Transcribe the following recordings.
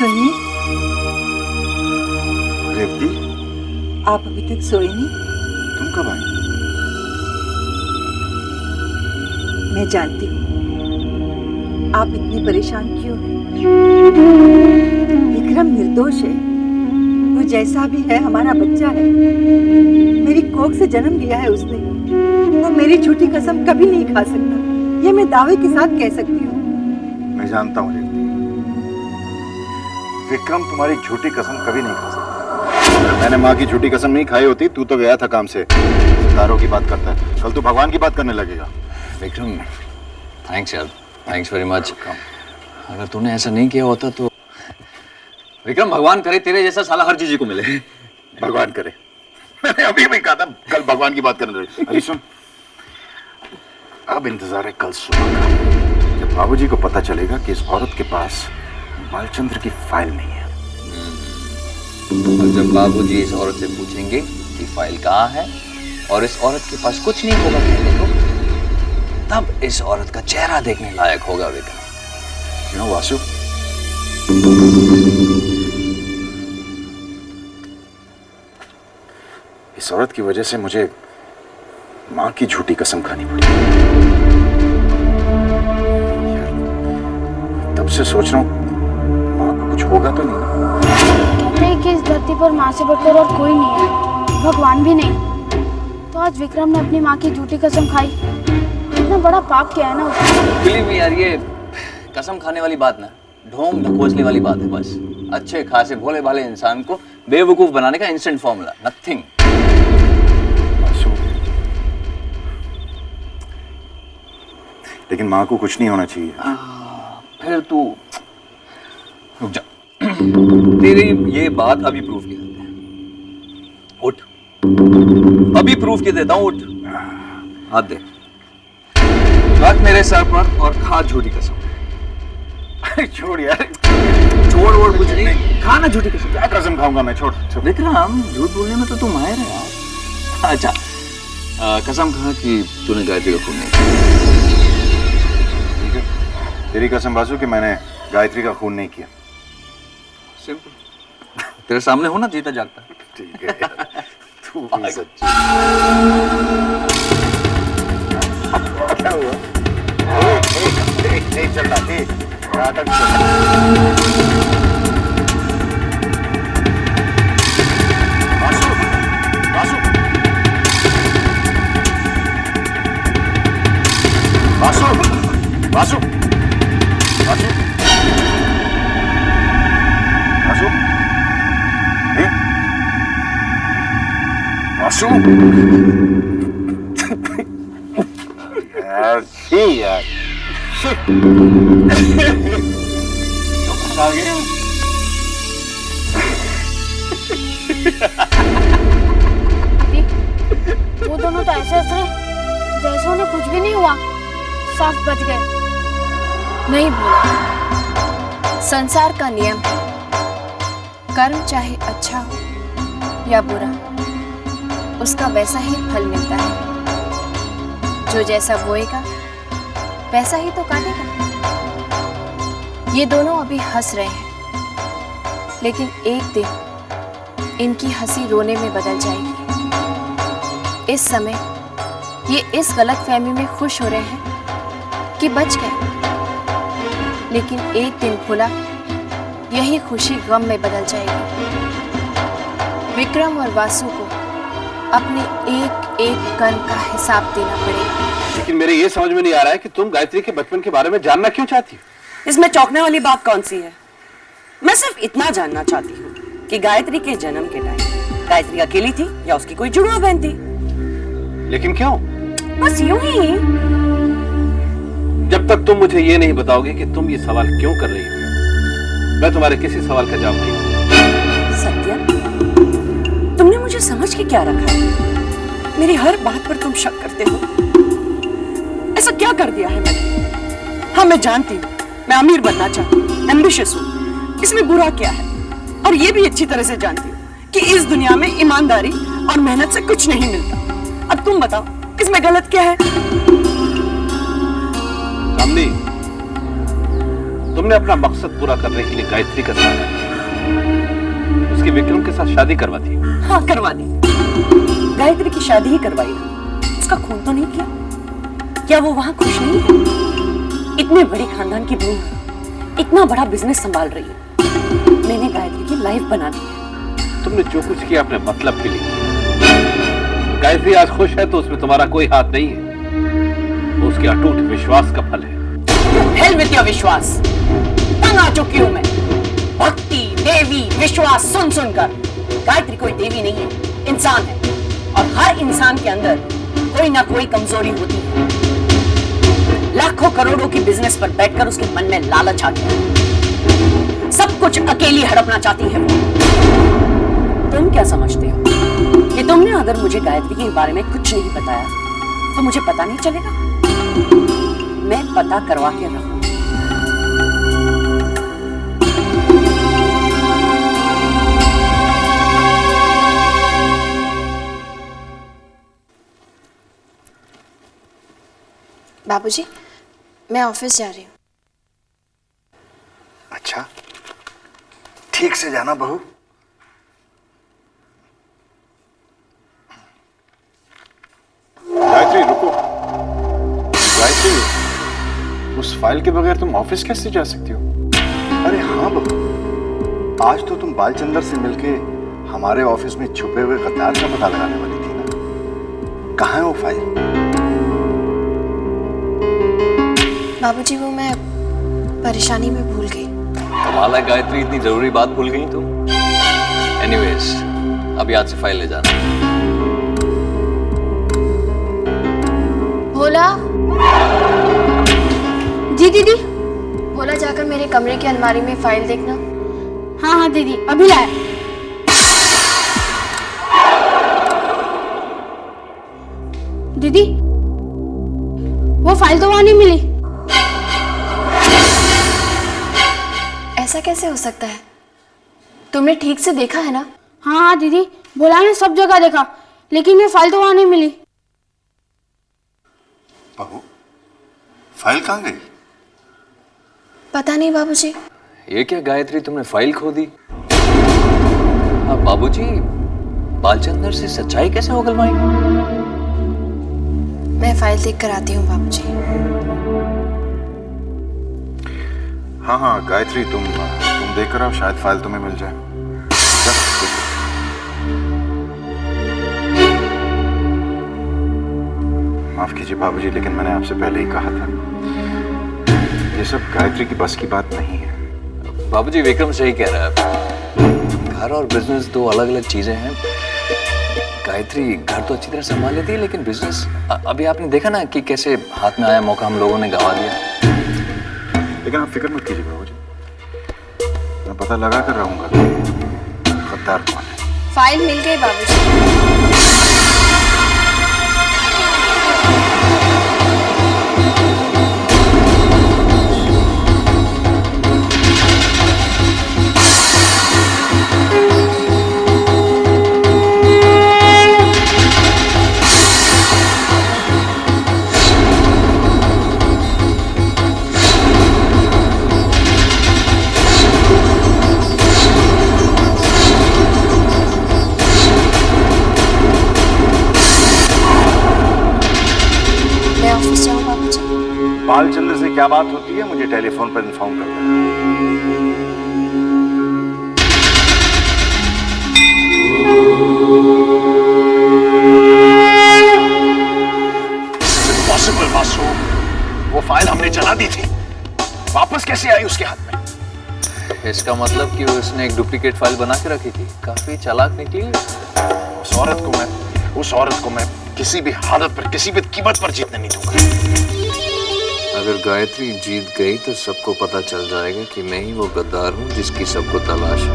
सुनिए, रेवती, आप अभी तक सोए नहीं? तुम कब आई? मैं जानती हूँ आप इतने परेशान क्यों हैं। विक्रम निर्दोष है, वो जैसा भी है हमारा बच्चा है। मेरी कोख से जन्म लिया है उसने। वो मेरी झूठी कसम कभी नहीं खा सकता, ये मैं दावे के साथ कह सकती हूँ। मैं जानता हूँ रेवती, विक्रम तुम्हारी झूठी कसम कभी नहीं खा सकता। मैंने माँ की झूठी कसम नहीं खाई होती, तू तो गया था काम से। सितारों की बात करता है, कल तू भगवान की बात करने लगेगा। विक्रम, थैंक्स यार, थैंक्स वेरी मच। अगर तूने ऐसा नहीं किया होता तो विक्रम, भगवान करे तेरे जैसा साला हर चीज को मिले। भगवान करे। मैंने अभी भी कहा था कल भगवान की बात करने लगे। अरे सुन, अब इंतजार है कल सुबह का, जब बाबूजी को पता चलेगा कि इस औरत के पास बालचंद्र की फाइल नहीं है। और जब बाबूजी इस औरत से पूछेंगे कि फाइल कहाँ है और इस औरत के पास कुछ नहीं होगा कहने को, तब इस औरत का चेहरा देखने लायक होगा विक्रम। क्यों वासु? इस औरत की वजह से मुझे माँ की झूठी कसम खानी पड़ी। तब से सोच रहा हूँ माँ को कुछ होगा तो नहीं। कहते हैं कि इस धरती पर माँ से बढ़कर और कोई नहीं है, भगवान भी नहीं। तो आज विक्रम ने अपनी माँ की झूठी कसम खाई, इतना बड़ा पाप किया है ना उसने। बिलीव मी यार, ये कसम खाने वाली बात ना, ढोंग ढकोसले वाली बात है बस। अच्छे खासे भोले भाले इंसान को बेवकूफ बनाने का इंस्टेंट फॉर्मूला, नथिंग। लेकिन माँ को कुछ नहीं होना चाहिए। फिर तू रुक जा। तेरी ये बात अभी प्रूफ की देते हैं। उठ, अभी प्रूफ की देता हूं, उठ। हाथ दे, रख मेरे सर पर और खा झूठी कसम। छोड़ यार, छोड़ वोड़ कुछ नहीं, खा ना झूठी कसम। क्या कसम खाऊंगा मैं? छोड़। विक्रम, झूठ बोलने में तो तू माहिर है यार। अच्छा, कसम खा कि तूने गायत्री का खून नहीं किया। ठीक है, तेरी कसम वासु कि मैंने गायत्री का खून नहीं किया। सिंपल, तेरे सामने हो ना, जीता जागता। ठीक है, तू भी सच्ची। क्या हुआ? नहीं चल रहा, नाटक चल रहा। वासु, वासु, वासु, वासु, वासु, वासु, वासु। यार आ गया। वो दोनों तो ऐसे हंस रहे जैसे उन्हें कुछ भी नहीं हुआ, साफ बच गए। नहीं भूला, संसार का नियम है, कर्म चाहे अच्छा हो या बुरा, उसका वैसा ही फल मिलता है। जो जैसा बोएगा वैसा ही तो काटेगा। ये दोनों अभी हंस रहे हैं, लेकिन एक दिन इनकी हंसी रोने में बदल जाएगी। इस समय ये इस गलतफहमी में खुश हो रहे हैं कि बच गए, लेकिन एक दिन खुला यही खुशी गम में बदल जाएगी। विक्रम और वासु को अपने एक एक कण का हिसाब देना पड़ेगा। लेकिन मेरे ये समझ में नहीं आ रहा है कि तुम गायत्री के बचपन के बारे में जानना क्यों चाहती हो? इसमें चौंकने वाली बात कौन सी है? मैं सिर्फ इतना जानना चाहती हूँ कि गायत्री के जन्म के टाइम गायत्री अकेली थी या उसकी कोई जुड़वा बहन थी? लेकिन क्यों? बस यूं ही। जब तक तुम मुझे ये नहीं बताओगे कि तुम ये सवाल क्यों कर रही हो, मैं तुम्हारे किसी सवाल का जवाब नहीं दूंगा। सत्या, तुमने मुझे समझ के क्या रखा है? मेरी हर बात पर तुम शक करते हो। ऐसा क्या कर दिया है मैंने? हाँ, मैं जानती हूँ मैं अमीर बनना चाहती हूँ, एम्बिशियस हूँ। इसमें बुरा क्या है? और ये भी अच्छी तरह से जानती हूँ कि इस दुनिया में ईमानदारी और मेहनत से कुछ नहीं मिलता। अब तुम बताओ इसमें गलत क्या है? कामनी, तुमने अपना मकसद पूरा करने के लिए गायत्री का सहारा किया। उसकी विक्रम के साथ शादी करवा दी। हाँ, करवा दी। गायत्री की शादी ही करवाई ना, उसका खून तो नहीं किया। क्या वो वहां खुश नहीं है? इतने बड़ी खानदान की बहू है, इतना बड़ा बिजनेस संभाल रही है। मैंने गायत्री की लाइफ बना दी है। तुमने जो कुछ किया अपने मतलब के लिए किया। गायत्री आज खुश है तो उसमें तुम्हारा कोई हाथ नहीं है, वो उसके अटूट विश्वास का फल है। हेल विद योर विश्वास। तंग आ चुकी हूं मैं भक्ति, देवी, विश्वास सुन सुनकर। गायत्री कोई देवी नहीं है, इंसान है, और हर इंसान के अंदर कोई ना कोई कमजोरी होती है। लाखों करोड़ों की बिजनेस पर बैठकर उसके मन में लालच आ गया। सब कुछ अकेली हड़पना चाहती है वो। तुम क्या समझते हो कि तुमने अगर मुझे गायत्री के बारे में कुछ नहीं बताया तो मुझे पता नहीं चलेगा? मैं पता करवा के रहूं। बाबूजी, मैं ऑफिस जा रही हूँ। अच्छा, ठीक से जाना बहू। गायत्री रुको। गायत्री, उस फाइल के बगैर तुम ऑफिस कैसे जा सकती हो? अरे हाँ बहू, आज तो तुम बालचंदर से मिलके हमारे ऑफिस में छुपे हुए गद्दार का पता लगाने वाली थी ना। कहाँ है वो फाइल? बाबूजी, वो मैं परेशानी में भूल गई। कमाल है गायत्री, इतनी जरूरी बात भूल गई तुम। एनीवेज, अभी आज से फाइल ले जाना। भोला। जी दीदी। भोला, जाकर मेरे कमरे की अलमारी में फाइल देखना। हाँ हाँ दीदी, अभी लाया। दीदी, वो फाइल तो वहां नहीं मिली। ऐसा कैसे हो सकता है? तुमने ठीक से देखा है ना? हाँ हाँ दीदी, भोला ने सब जगह देखा, लेकिन ये फाइल तो वहां नहीं मिली। बहू, फाइल कहाँ गई? पता नहीं बाबूजी। ये क्या गायत्री, तुमने फाइल खो दी? अब बाबूजी बालचंदर से सच्चाई कैसे उगलवाएंगे? मैं फाइल देख कर आती हूँ बाबूजी। हाँ हाँ गायत्री, तुम देख कर आओ, शायद फाइल तुम्हें मिल जाए। माफ कीजिए बाबूजी, लेकिन मैंने आपसे पहले ही कहा था, ये सब गायत्री की बस की बात नहीं है। बाबूजी विक्रम सही कह रहा है, घर और बिजनेस दो अलग अलग चीजें हैं। गायत्री घर तो अच्छी तरह संभाल लेती है, लेकिन बिजनेस अभी आपने देखा ना कि कैसे हाथ में आया मौका हम लोगों ने गंवा दिया। लेकिन आप फिक्र मत कीजिए बाबूजी, मैं पता लगा कर रहूंगा कि गद्दार कौन है। फाइल मिल गई बाबूजी। बालचंद्र से क्या बात होती है मुझे टेलीफोन पर इन्फॉर्म कर देना। वासु, वो फाइल हमने जला दी थी, वापस कैसे आई उसके हाथ में? इसका मतलब कि उसने एक डुप्लीकेट फाइल बना के रखी थी। काफी चालाक निकली। उस औरत को मैं किसी भी हालत पर, किसी भी कीमत पर जीतने नहीं दूंगा। अगर गायत्री जीत गई तो सबको पता चल जाएगा कि मैं ही वो गद्दार हूँ जिसकी सबको तलाश है।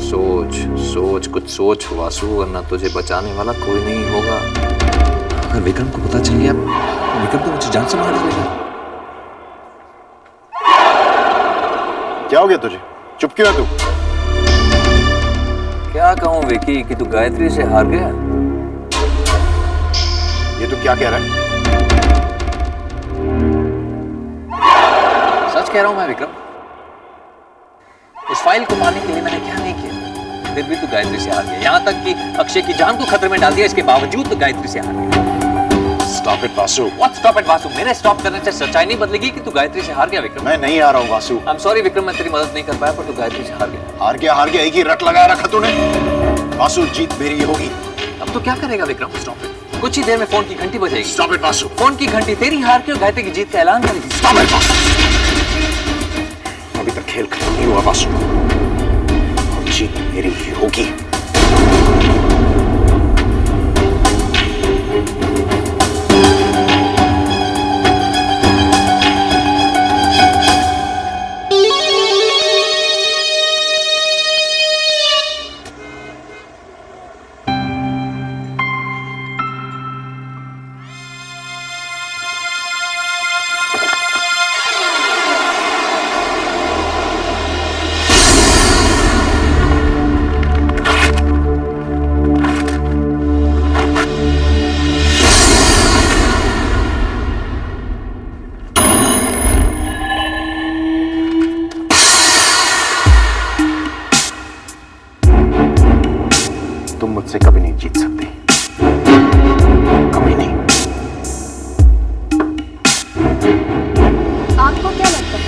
सोच कुछ सोच वासु, वरना तुझे बचाने वाला कोई नहीं होगा। अगर विक्रम को पता चल गया, विक्रम तो मुझे जान से मार देगा। क्या हो गया तुझे? चुप क्यों है तू? क्या कहूँ विकी कि तू गायत्री से हार गया। ये तू क्या कह रहा है? सच सच कह रहा हूं मैं विक्रम। उस फाइल को पाने के लिए मैंने क्या नहीं किया, फिर भी तू गायत्री से हार गया। यहां तक कि अक्षय की जान को खतरे में डाल दिया, इसके बावजूद तो गायत्री से हार गया। Stop it Vasu. What stop it Vasu? मेरे स्टॉप करने से सच्चाई नहीं बदलेगी कि तू गायत्री से हार गया विक्रम। मैं नहीं आ रहा हूँ Vasu. I am sorry Vikram, मैं तेरी मदद नहीं कर पाया, पर तू गायत्री से हार गया। हार गया एक ही रट लगा रखा तूने। वासु, जीत मेरी होगी। अब तो क्या करेगा विक्रम? Stop it. कुछ ही देर में फोन की घंटी बजेगी। Stop it Vasu. फोन की घंटी तेरी हार के और गायत्री की जीत का ऐलान करेगी। Stop it Vasu. अभी तक खेल खत्म नहीं हुआ वासु, और जीत मेरी ही होगी। तुम मुझसे कभी नहीं जीत सकती, कभी नहीं। आपको क्या लगता है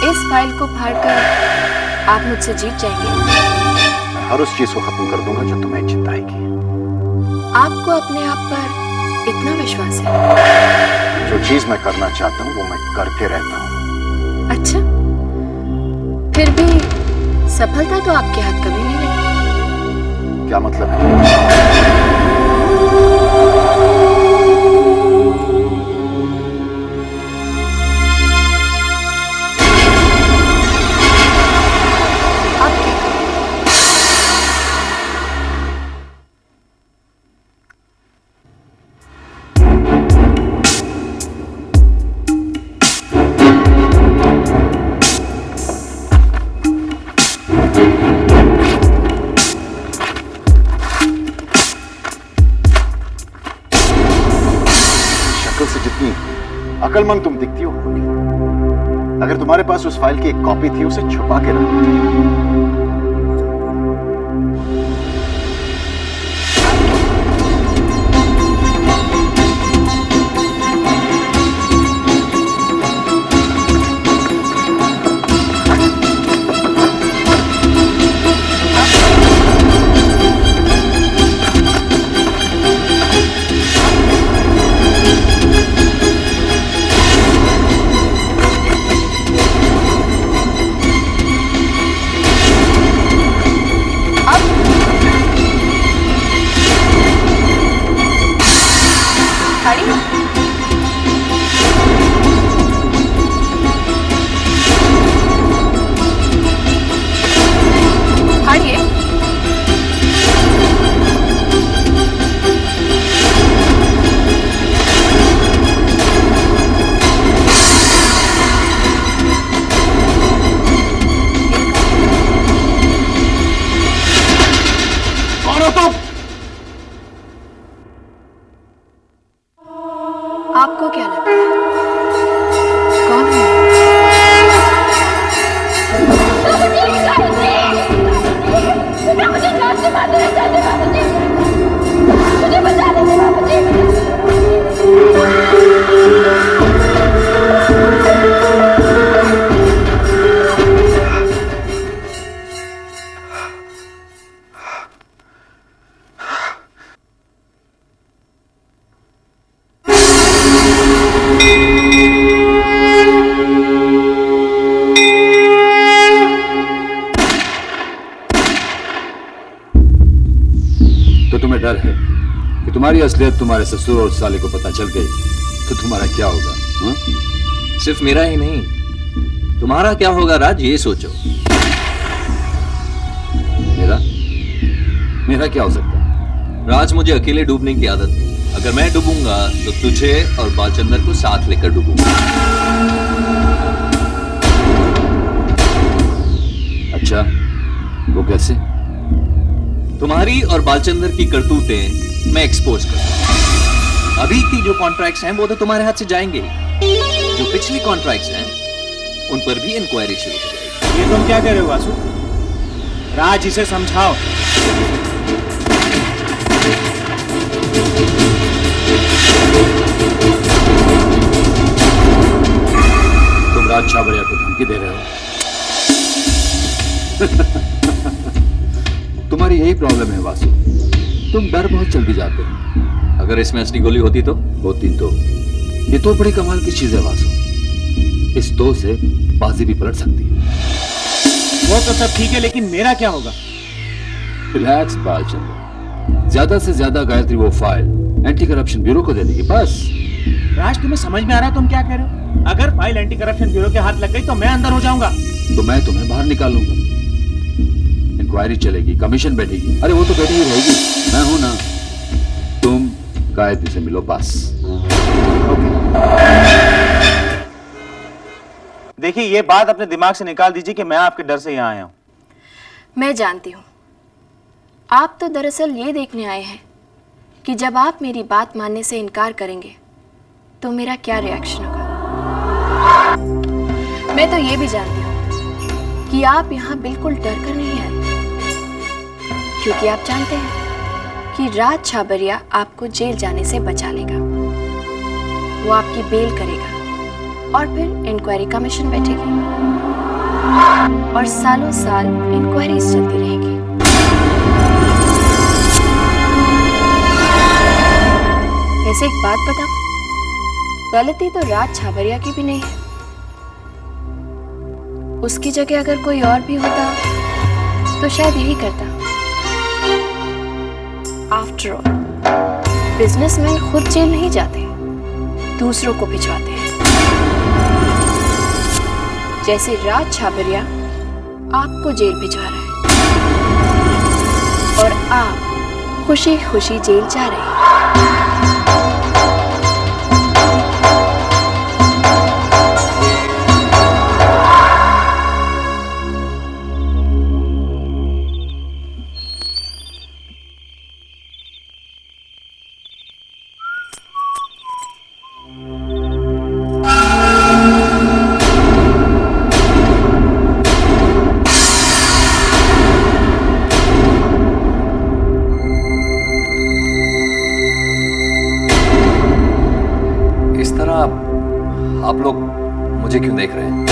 इस फाइल को फाड़कर आप मुझसे जीत जाएंगे? मैं हर उस चीज को खत्म कर दूंगा जो तुम्हें जिताएगी। आपको अपने आप पर इतना विश्वास है? जो चीज मैं करना चाहता हूं वो मैं करके रहता हूं। अच्छा, फिर भी सफलता तो आपके हाथ कभी नहीं लगी। क्या मतलब है? आप क्या करें? से जितनी अकलमंद तुम दिखती हो, अगर तुम्हारे पास उस फाइल की एक कॉपी थी उसे छुपा के रखो। आपको क्या लगता है कौन है? तुम्हें डर है कि तुम्हारी असलियत तुम्हारे ससुर और साले को पता चल गई तो तुम्हारा क्या होगा? हा? सिर्फ मेरा ही नहीं, तुम्हारा क्या होगा राज, ये सोचो। मेरा क्या हो सकता है? राज, मुझे अकेले डूबने की आदत नहीं। अगर मैं डूबूंगा तो तुझे और बालचंदर को साथ लेकर डूबूंगा। अच्छा, वो कैसे? तुम्हारी और बालचंदर की करतूतें मैं एक्सपोज करूंगा। अभी की जो कॉन्ट्रैक्ट्स हैं वो तो तुम्हारे हाथ से जाएंगे ही। जो पिछले कॉन्ट्रैक्ट्स हैं उन पर भी इंक्वायरी शुरू हो जाएगी। ये तुम क्या कह रहे हो वासु? राज, इसे समझाओ। तुम राज छाबड़िया को धमकी दे रहे हो। तुम्हारी यही प्रॉब्लम है वासु, तुम डर बहुत जल्दी जाते हो। अगर इसमें असली गोली होती तो ये तो बड़ी कमाल की चीज है वासु, इस दो से बाजी भी पलट सकती है। वो तो सब ठीक है, लेकिन मेरा क्या होगा? रिलैक्स बालचंद्र, ज्यादा से ज्यादा गायत्री वो फाइल एंटी करप्शन ब्यूरो को दे देगी, बस। राज, तुम्हें समझ में आ रहा है तुम क्या कह रहे हो? अगर फाइल एंटी करप्शन ब्यूरो के हाथ लग गई तो मैं अंदर हो जाऊंगा। तो मैं तुम्हें बाहर निकाल लूंगा, इंक्वायरी चलेगी, कमीशन बैठेगी। अरे वो तो बैठी ही रहेगी, मैं हूं ना। तुम गायत्री से मिलो बस। देखिए, ये बात अपने दिमाग से निकाल दीजिए कि मैं आपके डर से यहाँ आया हूँ। मैं जानती हूँ आप तो दरअसल ये देखने आए हैं कि जब आप मेरी बात मानने से इनकार करेंगे तो मेरा क्या रिएक्शन होगा। मैं तो ये भी जानती हूँ कि आप यहाँ बिल्कुल डर कर नहीं आए, क्योंकि आप जानते हैं कि राज छाबरिया आपको जेल जाने से बचा लेगा। वो आपकी बेल करेगा और फिर इंक्वायरी कमीशन बैठेगी और सालों साल इंक्वायरीज चलती रहेगी। वैसे एक बात बताऊं, गलती तो राज छाबरिया की भी नहीं है। उसकी जगह अगर कोई और भी होता तो शायद यही करता। आफ्टर ऑल, बिजनेसमैन खुद जेल नहीं जाते, दूसरों को भिजवाते हैं। जैसे राज छाबरिया आपको जेल भिजवा रहा है और आप खुशी खुशी जेल जा रहे हैं। आप लोग मुझे क्यों देख रहे हैं?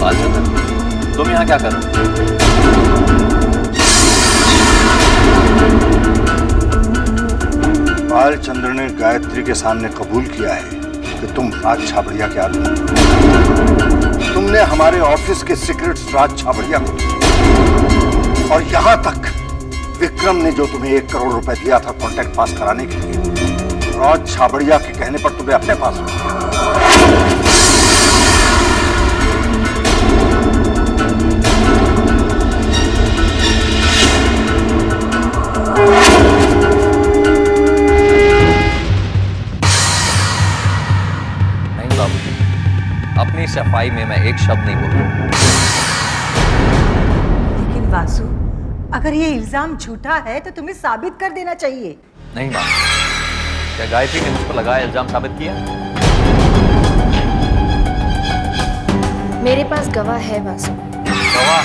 बालचंद्र, तुम यहाँ क्या कर रहे हो? बालचंद्र ने गायत्री के सामने कबूल किया है कि तुम राज छाबड़िया के आदमी हो। तुमने हमारे ऑफिस के सीक्रेट्स राज छाबड़िया को दिए और यहां तक विक्रम ने जो तुम्हें 1 करोड़ रुपए दिया था कॉन्ट्रैक्ट पास कराने के लिए, राज छाबड़िया के कहने पर तुम्हें अपने पास रखा। अपनी सफाई में मैं एक शब्द नहीं बोलूंगा। लेकिन वासु, अगर ये इल्जाम झूठा है तो तुम्हें साबित कर देना चाहिए। नहीं मां, क्या गायत्री ने मुझ पर लगाया इल्जाम साबित किया? मेरे पास गवाह है वासु। गवाह?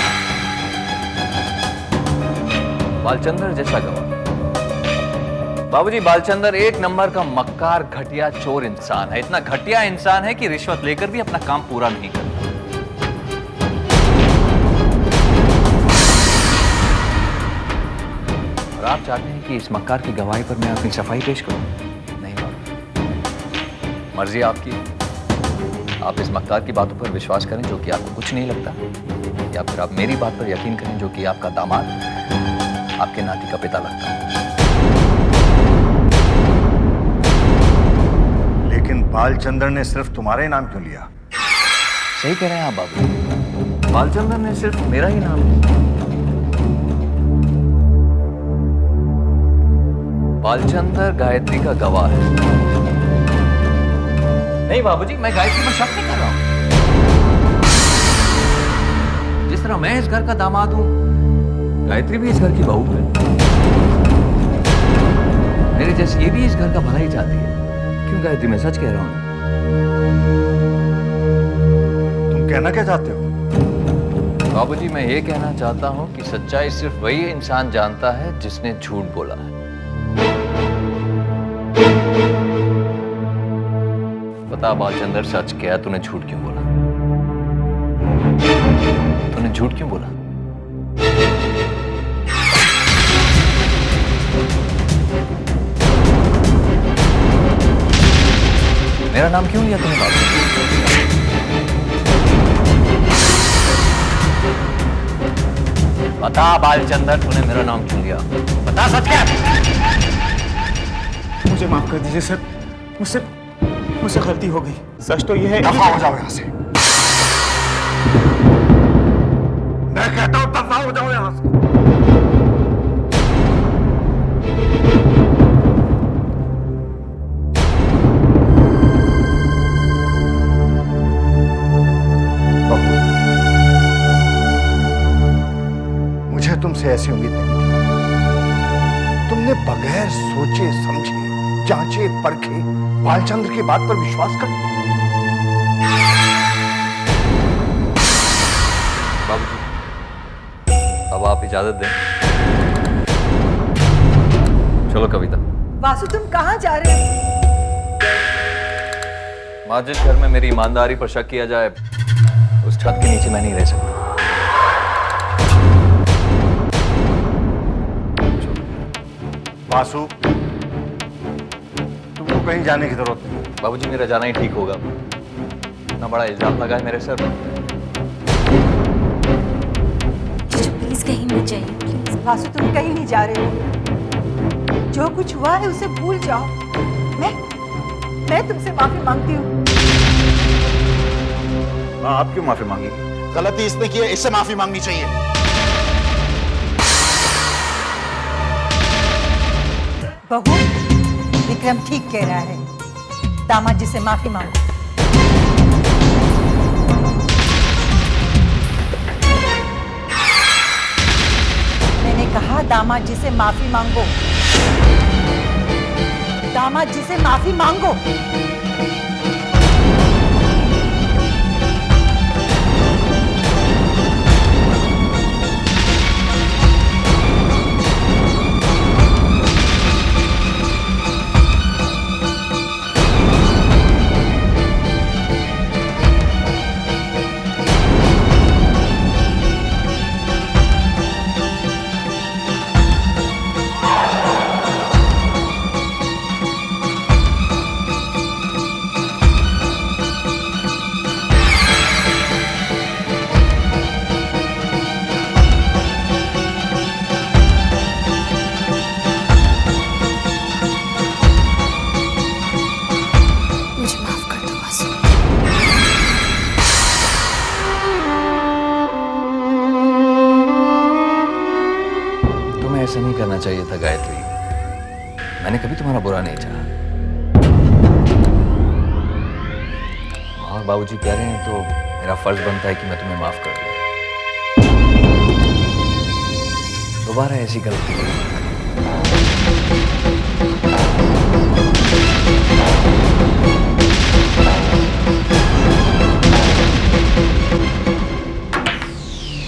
बालचंद्र जैसा गवाह? बाबूजी, बालचंद्र 1 नंबर का मक्कार, घटिया, चोर इंसान है। इतना घटिया इंसान है कि रिश्वत लेकर भी अपना काम पूरा नहीं करता। और आप चाहते हैं कि इस मक्कार की गवाही पर मैं अपनी सफाई पेश करूं? नहीं बाबू, मर्जी आपकी। आप इस मक्कार की बातों पर विश्वास करें जो कि आपको कुछ नहीं लगता, या फिर आप मेरी बात पर यकीन करें जो कि आपका दामाद आपके नाती का पिता लगता है। लेकिन बालचंद्र ने सिर्फ तुम्हारे नाम क्यों लिया? सही कह रहे हैं आप बाबू, बालचंद्र ने सिर्फ मेरा ही नाम लिया। बालचंदर गायत्री का गवाह है। नहीं बाबूजी, मैं गायत्री पर शक नहीं कर रहा हूं। जिस तरह मैं इस घर का दामाद हूं, गायत्री भी इस घर की बहू है। मेरे जैसे ये भी इस घर का भला ही चाहती है। क्यों गायत्री, मैं सच कह रहा हूं। तुम कहना क्या चाहते हो? बाबूजी, मैं ये कहना चाहता हूं कि सच्चाई सिर्फ वही इंसान जानता है जिसने झूठ बोला है। बता बालचंदर, सच क्या है? तूने झूठ क्यों बोला? तूने झूठ क्यों बोला? मेरा नाम क्यों लिया तूने बाबूजी? बता बालचंदर, तूने मेरा नाम क्यों लिया? बता सच क्या? मुझे माफ कर दीजिए सर, मुझसे गलती हो गई। सच तो यह है। दफा हो जाओ यहां से। मैं कहता हूं दफा हो जाओ यहां से। मुझे तुमसे ऐसी उम्मीद नहीं थी। तुमने बगैर सोचे समझे, जांचे परखे बालचंद्र की बात पर विश्वास कर। बाबूजी, अब आप इजाजत दें। चलो कविता। वासु, तुम कहाँ जा रहे हो? माँ, जिस घर में मेरी ईमानदारी पर शक किया जाए, उस छत के नीचे मैं नहीं रह सकता। वासु, तुमको कहीं जाने की जरूरत नहीं। बाबूजी, मेरा जाना ही ठीक होगा। इतना बड़ा इल्जाम लगा है मेरे सर पर। जीजू प्लीज कहीं मत जाइए, प्लीज। वासु, तुम कहीं नहीं जा रहे हो। जो कुछ हुआ है उसे भूल जाओ। मैं तुमसे माफी मांगती हूँ। आप क्यों माफी मांगेगी? गलती इसने की है, इससे माफी मांगनी चाहिए। बहू, विक्रम ठीक कह रहा है। दामाद जी से माफी मांगो। मैंने कहा दामाद जी से माफी मांगो। दामाद जी से माफी मांगो। ऐसा नहीं करना चाहिए था गायत्री। मैंने कभी तुम्हारा बुरा नहीं चाहा। और बाबूजी कह रहे हैं तो मेरा फर्ज बनता है कि मैं तुम्हें माफ कर दूं। दोबारा ऐसी गलती नहीं।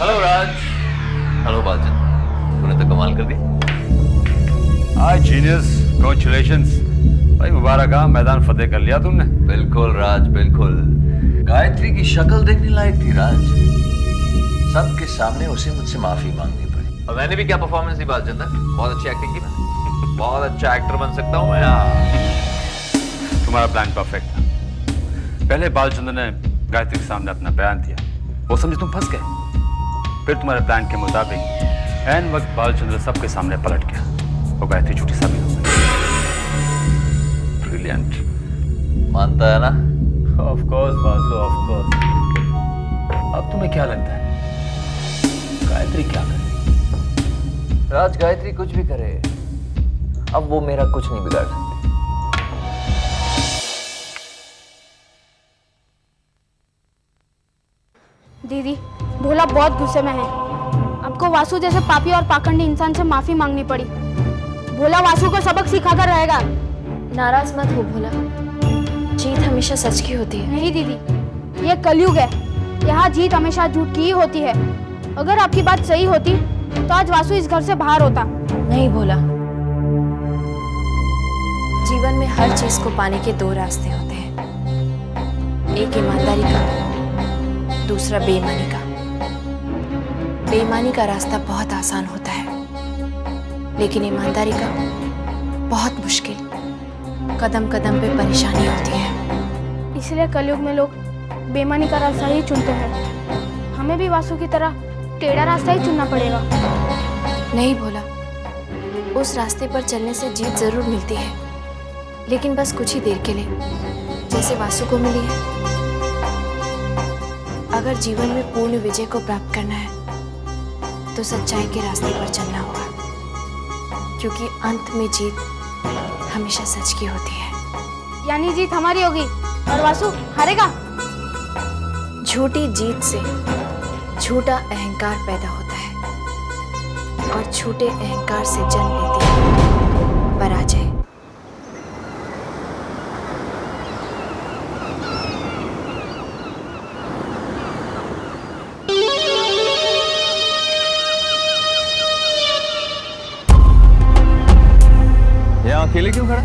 हेलो राज। हेलो बालचंद, तूने तो कमाल कर दी। हाय जीनियस, कांग्रेचुलेशंस भाई, मुबारक। मैदान फतेह कर लिया तुमने। बिल्कुल राज, बिल्कुल। गायत्री की शक्ल देखने लायक थी राज। सबके सामने उसे मुझसे माफी मांगनी पड़ी। और मैंने भी क्या परफॉर्मेंस दी बालचंदर, बहुत अच्छी एक्टिंग की मैंने। बहुत अच्छा एक्टर बन सकता हूँ मैं। तुम्हारा प्लान परफेक्ट था। पहले बालचंद्र ने गायत्री के सामने अपना बयान दिया, वो समझे तुम फंस गए। फिर तुम्हारे प्लान के मुताबिक ऐन वक्त बालचंद्र सबके सामने पलट गया, वो गायत्री झूठी साबित हो गई। ब्रिलियंट। मानता है ना? Of course Basu, of course. अब तुम्हें क्या लगता है गायत्री क्या करे? राज, गायत्री कुछ भी करे, अब वो मेरा कुछ नहीं बिगाड़ सकती। दीदी, भोला बहुत गुस्से में है। आपको वासु जैसे पापी और पाखंडी इंसान से माफी मांगनी पड़ी। भोला वासु को सबक सिखाकर रहेगा। नाराज मत हो भोला, जीत हमेशा सच की होती है। नहीं दीदी, ये कलयुग है, यहाँ जीत हमेशा झूठ की ही होती है। अगर आपकी बात सही होती तो आज वासु इस घर से बाहर होता। नहीं भोला, जीवन में हर चीज को पाने के दो रास्ते होते हैं, एक ईमानदारी का, दूसरा बेईमानी का। बेईमानी का रास्ता बहुत आसान होता है, लेकिन ईमानदारी का बहुत मुश्किल, कदम कदम पे परेशानी होती है। इसलिए कलयुग में लोग बेईमानी का रास्ता ही चुनते हैं। हमें भी वासु की तरह टेढ़ा रास्ता ही चुनना पड़ेगा। नहीं भोला, उस रास्ते पर चलने से जीत जरूर मिलती है, लेकिन बस कुछ ही देर के लिए, जैसे वासु को मिली है। अगर जीवन में पूर्ण विजय को प्राप्त करना है तो सच्चाई के रास्ते पर चलना होगा, क्योंकि अंत में जीत हमेशा सच की होती है। यानी जीत हमारी होगी और वासु हारेगा। झूठी जीत से झूठा अहंकार पैदा होता है, और झूठे अहंकार से जन्म लेती है पराजय। यहाँ अकेले क्यों खड़ा?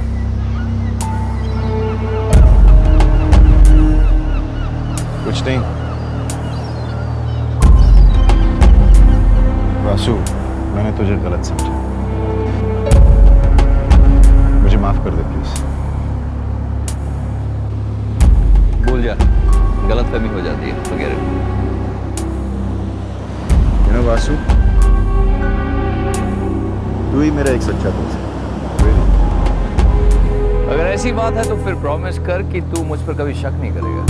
कुछ नहीं। वासु, मैंने तुझे गलत समझा, मुझे माफ कर दे प्लीज। भूल जा, गलतफहमी हो जाती है वगैरह। वासु, तू ही मेरा एक सच्चा दोस्त है। अगर ऐसी बात है तो फिर प्रॉमिस कर कि तू मुझ पर कभी शक नहीं करेगा।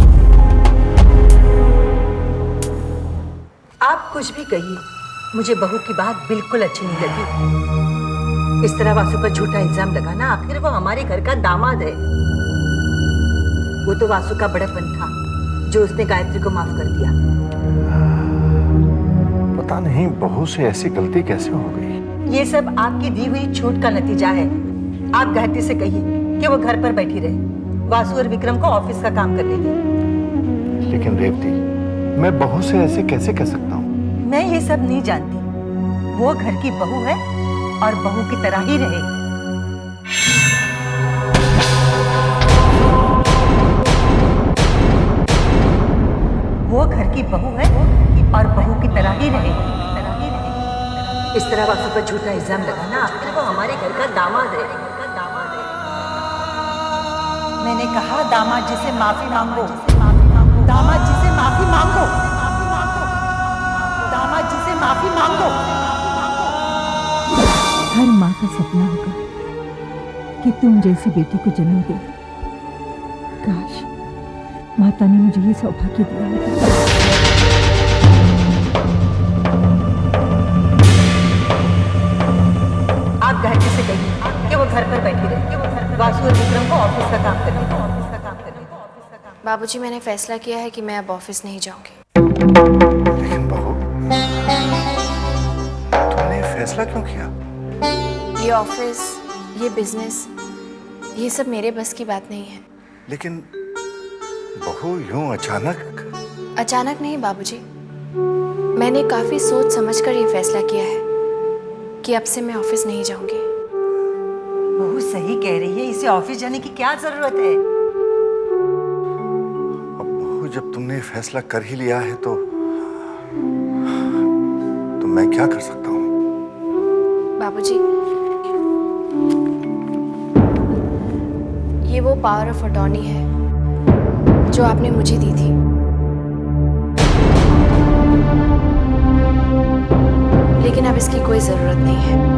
आप कुछ भी कहिए, मुझे बहू की बात बिल्कुल अच्छी नहीं लगी। इस तरह वासु पर झूठा इल्जाम लगाना, आखिर वो हमारे घर का दामाद है। वो तो वासु का बड़प्पन था जो उसने गायत्री को माफ कर दिया। पता नहीं बहू से ऐसी गलती कैसे हो गई। ये सब आपकी दी हुई छूट का नतीजा है। आप गायत्री से कहिए कि वो घर पर बैठी रहे, वासु और विक्रम को ऑफिस का काम करने दें। लेकिन रेवती, मैं बहू से ऐसे कैसे कह सकता हूँ? मैं ये सब नहीं जानती। वो घर की बहू है और बहू की तरह ही रहेगी। वो घर की बहू है और बहू की तरह ही रहेगी। इस तरह वासु पर झूठा इल्जाम लगाना, आखिर वो हमारे घर का दामाद है। मैंने कहा दामाद जी से माफी मांगो, दामाद जी से माफी मांगो, दामाद जी से माफी मांगो। हर माँ का सपना होगा कि तुम जैसी बेटी को जन्म दे। काश माता ने मुझे ये सौभाग्य दिया होता। आप गायत्री से कहिए कि वो घर पर बैठी रहे, वासु और विक्रम को ऑफिस का काम करने दो। बाबूजी, मैंने फैसला किया है कि मैं अब ऑफिस नहीं जाऊंगी। लेकिन बहू, तुमने फैसला क्यों किया? ये ऑफिस, ये बिजनेस, ये सब मेरे बस की बात नहीं है। लेकिन बहू, यूं अचानक? अचानक नहीं बाबूजी, मैंने काफी सोच समझकर ये फैसला किया है कि अब से मैं ऑफिस नहीं जाऊंगी। बहू सही कह रही है, इसे ऑफिस जाने की क्या जरूरत है? अब बहू, जब तुमने फैसला कर ही लिया है तो मैं क्या कर सकता हूँ? बाबूजी, ये वो पावर ऑफ अटॉर्नी है जो आपने मुझे दी थी। लेकिन अब इसकी कोई जरूरत नहीं है।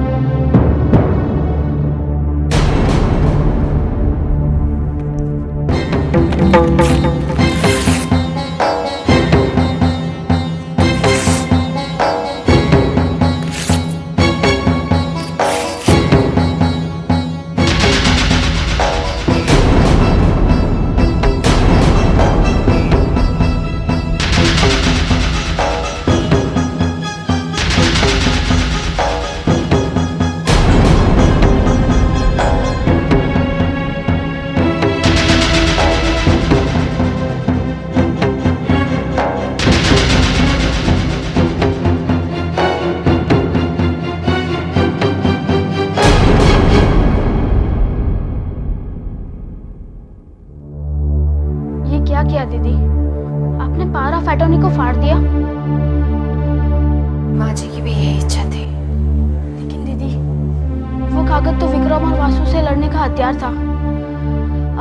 दीदी? आपने पारा फैटोनी को फाड़ दिया। माँ जी की भी यही इच्छा थी। लेकिन दीदी, वो कागज तो विक्रम और वासु से लड़ने का हथियार था।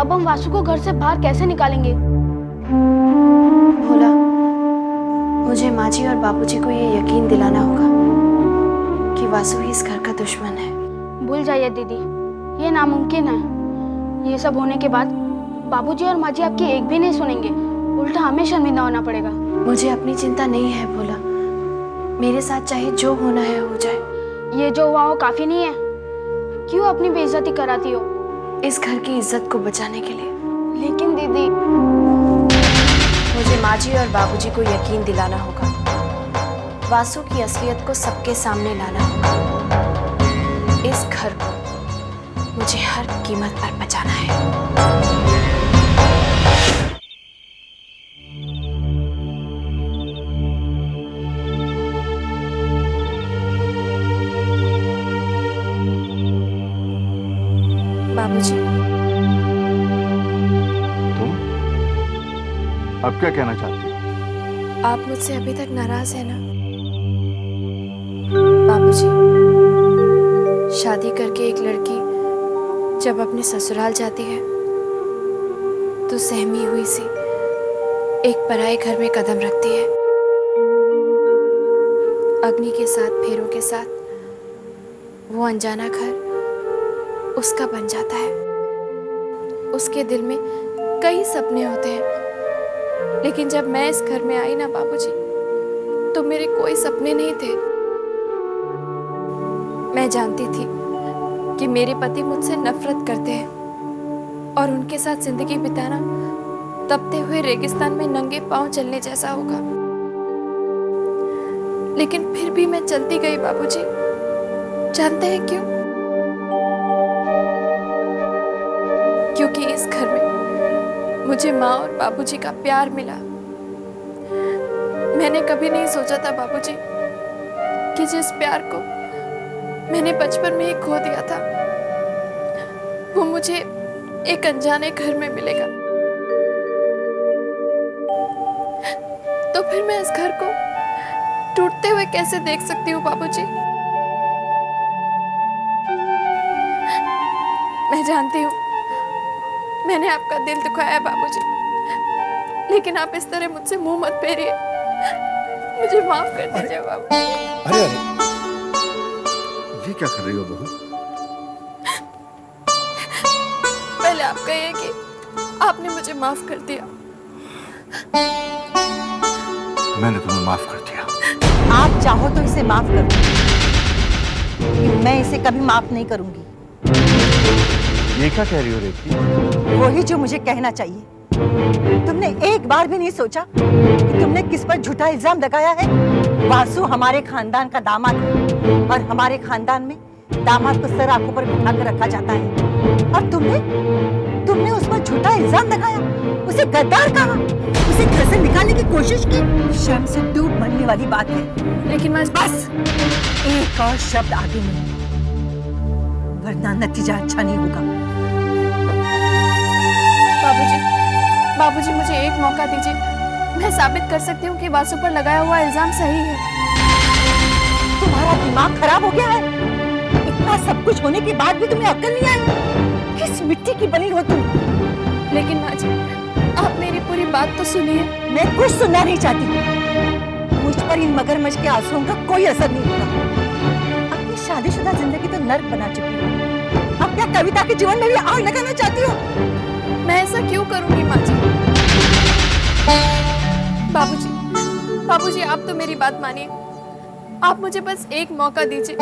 अब हम वासु को घर से बाहर कैसे निकालेंगे? भोला, मुझे माँ जी और बाबूजी को ये यकीन दिलाना होगा कि वासु ही इस घर का दुश्मन है। भूल जाइए दीदी, ये नामुमकिन है। ये सब होने के बाद बाबूजी और माँ जी आपकी एक भी नहीं सुनेंगे, उल्टा हमें शर्मिंदा होना पड़ेगा। मुझे अपनी चिंता नहीं है भोला, मेरे साथ चाहे जो होना है हो जाए। ये जो हुआ हो काफी नहीं है, क्यों अपनी बेइज्जती कराती हो? इस घर की इज्जत को बचाने के लिए। लेकिन दीदी, मुझे माँ जी और बाबूजी को यकीन दिलाना होगा, वासु की असलियत को सबके सामने लाना होगा। इस घर को मुझे हर कीमत पर बचाना है। बाबूजी, तुम अब क्या कहना चाहती हो? आप मुझसे अभी तक नाराज हैं ना? बाबूजी, शादी करके एक लड़की जब अपने ससुराल जाती है तो सहमी हुई सी एक पराये घर में कदम रखती है। अग्नि के साथ फेरों के साथ वो अनजाना घर उसका बन जाता है। उसके दिल में कई सपने होते हैं, लेकिन जब मैं इस घर में आई ना बाबूजी, तो मेरे कोई सपने नहीं थे। मैं जानती थी कि मेरे पति मुझसे नफरत करते हैं और उनके साथ जिंदगी बिताना तपते हुए रेगिस्तान में नंगे पांव चलने जैसा होगा। लेकिन फिर भी मैं चलती गई बाबूजी। जानते हैं क्यों? क्योंकि इस घर में मुझे माँ और बाबूजी का प्यार मिला। मैंने कभी नहीं सोचा था बाबूजी कि जिस प्यार को मैंने बचपन में ही खो दिया था, वो मुझे एक अनजाने घर में मिलेगा। तो फिर मैं इस घर को टूटते हुए कैसे देख सकती हूँ बाबूजी? मैं जानती हूँ मैंने आपका दिल दुखाया बाबूजी, लेकिन आप इस तरह मुझसे मुंह मत फेरिए। मुझे माफ कर दीजिए बाबू। अरे अरे, ये क्या कर रही हो बहू? पहले आप कहिए कि आपने मुझे माफ कर दिया। मैंने तुम्हें माफ कर दिया। आप चाहो तो इसे माफ कर दो, लेकिन मैं इसे कभी माफ नहीं करूंगी। ये क्या कह रही हो रेखी? वही जो मुझे कहना चाहिए। तुमने एक बार भी नहीं सोचा कि तुमने किस पर झूठा इल्जाम लगाया है? वासु हमारे खानदान का दामाद है और हमारे खानदान में दामाद को सर आंखों पर बिठा कर रखा जाता है, और तुमने उस पर झूठा इल्जाम लगाया, उसे गद्दार कहा, उसे घर से निकालने की कोशिश की। शर्म से डूब मरने वाली बात है। लेकिन मैं बस एक और शब्द आगे नहीं, वरना नतीजा अच्छा नहीं होगा। बाबूजी मुझे एक मौका दीजिए। मैं साबित कर सकती हूँ कि वासु पर लगाया हुआ इल्जाम सही है। तुम्हारा दिमाग खराब हो गया है? इतना सब कुछ होने के बाद भी तुम्हें अक्ल नहीं आई? किस मिट्टी की बनी हो तुम? लेकिन माँ जी, आप मेरी पूरी बात तो सुनिए। मैं कुछ सुनना नहीं चाहती। मुझ पर इन मगरमच्छ के आंसुओं का कोई असर नहीं होगा। अपनी शादीशुदा जिंदगी तो नर्क बना चुकी हो, अब क्या कविता के जीवन में भी आग लगाना चाहती हो? मैं ऐसा क्यों करूंगी माँ जी? बाबूजी आप तो मेरी बात मानिए। आप मुझे बस एक मौका दीजिए।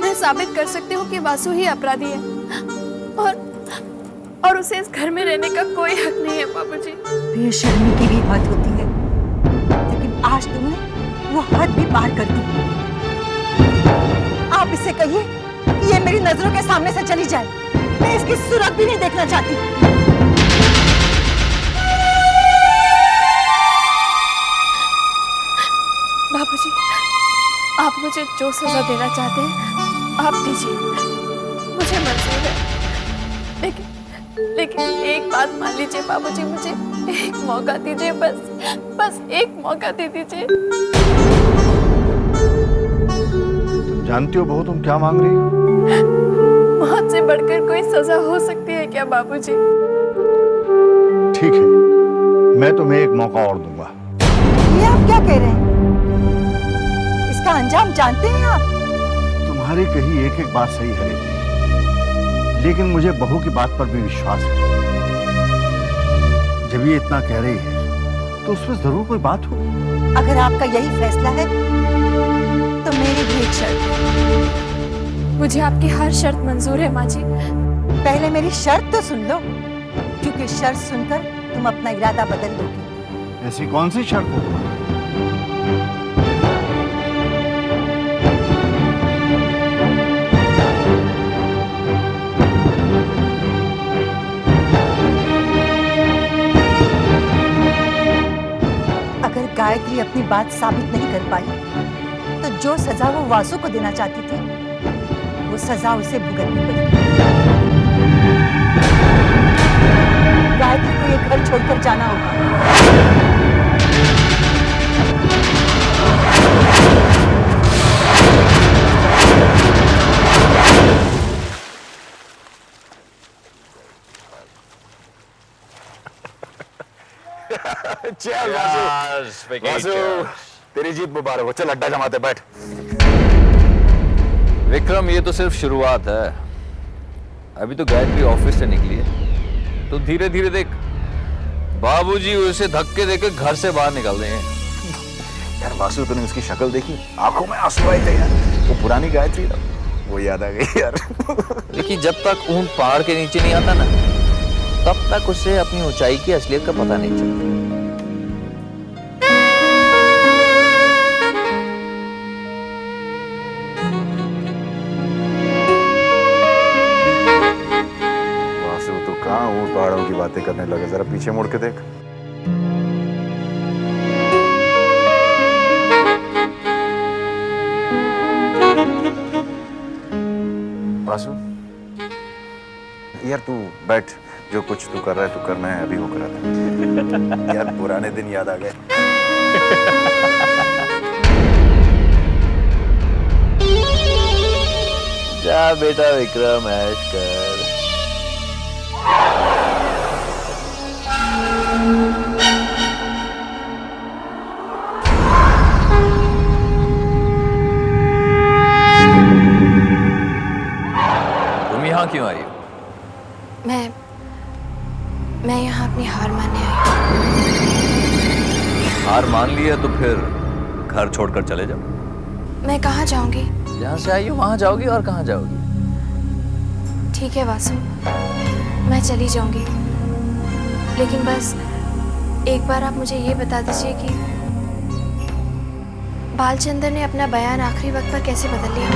मैं साबित कर सकती हूँ कि वासु ही अपराधी है और उसे इस घर में रहने का कोई हक नहीं है बाबूजी। बेशर्मी की भी हद होती है, लेकिन आज तुमने वो हद भी पार कर दी। आप इसे कहिए कि ये मेरी नजरों के सामने से चली जाए। मैं इसकी सूरत भी नहीं देखना चाहती। बाबूजी, आप मुझे जो सजा देना चाहते हैं आप दीजिए, मुझे मंजूर है। लेकिन एक बात मान लीजिए बाबूजी, मुझे एक मौका दीजिए, बस एक मौका दे दीजिए। तुम जानती हो बहू तुम क्या मांग रही हो? मौत से बढ़कर कोई सजा हो सकती है क्या बाबूजी? ठीक है, मैं तुम्हें एक मौका और दूंगा। ये आप क्या कह रहे हैं? इसका अंजाम जानते हैं आप? तुम्हारी कही एक एक बात सही है रेवती, लेकिन मुझे बहू की बात पर भी विश्वास है। जब ये इतना कह रही है तो उसमें जरूर कोई बात हो। अगर आपका यही फैसला है तो मेरी भी एक शर्त है। मुझे आपकी हर शर्त मंजूर है माँ जी। पहले मेरी शर्त तो सुन लो, क्योंकि शर्त सुनकर तुम अपना इरादा बदल दोगी। ऐसी कौन सी शर्त है तुम्हारी? अगर गायत्री अपनी बात साबित नहीं कर पाई तो जो सजा वो वासु को देना चाहती थी वो सजा उसे भुगतनी पड़ी। गायत्री को ये घर छोड़कर जाना होगा। चल वासु, तेरी जीत मुबारक हो। चल अड्डा जमाते, बैठ। विक्रम, ये तो सिर्फ शुरुआत है। अभी तो गायत्री ऑफिस से निकली है, तो धीरे धीरे देख, बाबूजी उसे धक्के देकर घर से बाहर निकाल देंगे। यार वासु, तूने उसकी शक्ल देखी? आंखों में आंसू आए थे यार। वो पुरानी गायत्री ना, वो याद आ गई यार। लेकिन जब तक ऊंट पहाड़ के नीचे नहीं आता ना, तब तक उसे अपनी ऊंचाई की असलियत का पता नहीं चलता। पहाड़ों की बातें करने लगे, जरा पीछे मुड़ के देख। वासु, यार तू बैठ, जो कुछ तू कर रहा है तू करना है, अभी वो करा था। यार पुराने दिन याद आ गए। जा बेटा विक्रम, ऐश कर। यहाँ क्यों आई हो? मैं यहाँ अपनी हार मानने आई हूँ। हार मान ली है तो फिर घर छोड़कर चले जाओ। मैं कहाँ जाऊँगी? जहाँ से आई हो वहाँ जाओगी, और कहाँ जाओगी? ठीक है वासु, मैं चली जाऊँगी, लेकिन बस एक बार आप मुझे ये बता दीजिए कि बालचंद्र ने अपना बयान आखिरी वक्त पर कैसे बदल लिया?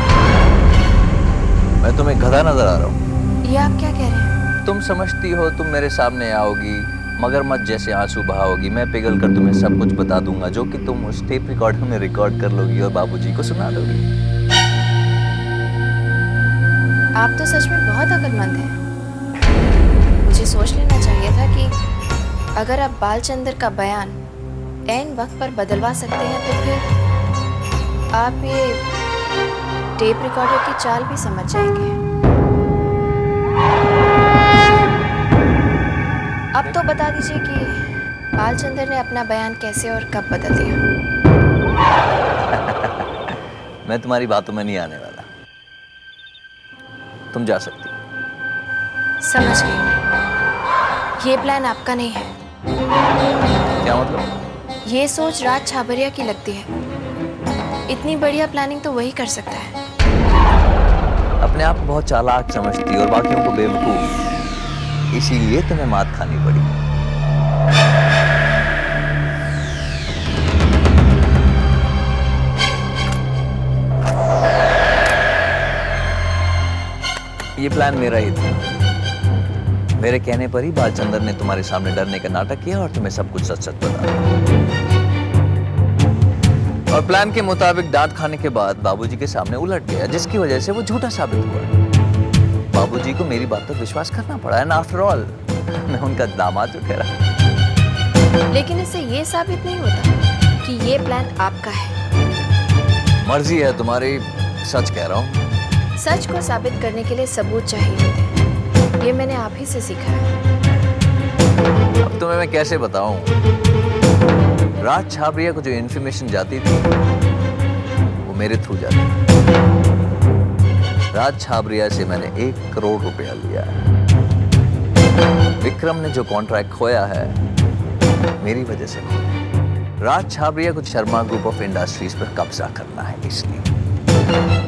मैं तुम्हें गधा नजर आ रहा हूँ? ये आप क्या कह रहे हैं? तुम समझती हो तुम मेरे सामने आओगी, मगरमच्छ जैसे आंसू बहाओगी, मैं पिघल कर तुम्हें सब कुछ बता दूंगा, जो कि तुम उस टेप रिकॉर्डर में रिकॉर्ड कर लोगी और बाबूजी को सुना दोगी। आप तो सच में बहुत अक्लमंद हैं। मुझे सोच लेना चाहिए था कि अगर आप बालचंद्र का बयान ऐन वक्त पर बदलवा सकते हैं तो फिर आप ये टेप रिकॉर्डर की चाल भी समझ जाएंगे। अब तो बता दीजिए कि बालचंद्र ने अपना बयान कैसे और कब बदल दिया। मैं तुम्हारी बातों में नहीं आने वाला, तुम जा सकती। समझ गई, ये प्लान आपका नहीं है। क्या मतलब? ये सोच राज छाबरिया की लगती है। इतनी बढ़िया प्लानिंग तो वही कर सकता है। अपने आप को बहुत चालाक समझती और बाकियों को बेवकूफ, इसीलिए तुम्हें मात खानी पड़ी। ये प्लान मेरा ही था। मेरे कहने पर ही बालचंद्र ने तुम्हारे सामने डरने का नाटक किया और तुम्हें सब कुछ सच सच बताया। और प्लान के मुताबिक डांट खाने के बाद बाबूजी के सामने उलट गया, जिसकी वजह से वो झूठा साबित हुआ। बाबूजी को मेरी बात पर विश्वास करना पड़ा, एंड आफ्टर ऑल मैं उनका दामाद जो ठहरा। लेकिन इससे ये साबित नहीं होता कि ये प्लान आपका है। मर्जी है तुम्हारी, सच कह रहा हूँ। सच को साबित करने के लिए सबूत चाहिए होते हैं। ये मैंने आप ही से सीखा है। अब तुम्हें मैं कैसे बताऊं? राज छाबरिया को जो इन्फॉर्मेशन जाती थी वो मेरे थ्रू जाती थी। राज छाबरिया से मैंने 1 करोड़ रुपया लिया है। विक्रम ने जो कॉन्ट्रैक्ट खोया है मेरी वजह से खोया। राज छाबरिया को शर्मा ग्रुप ऑफ इंडस्ट्रीज पर कब्जा करना है, इसलिए।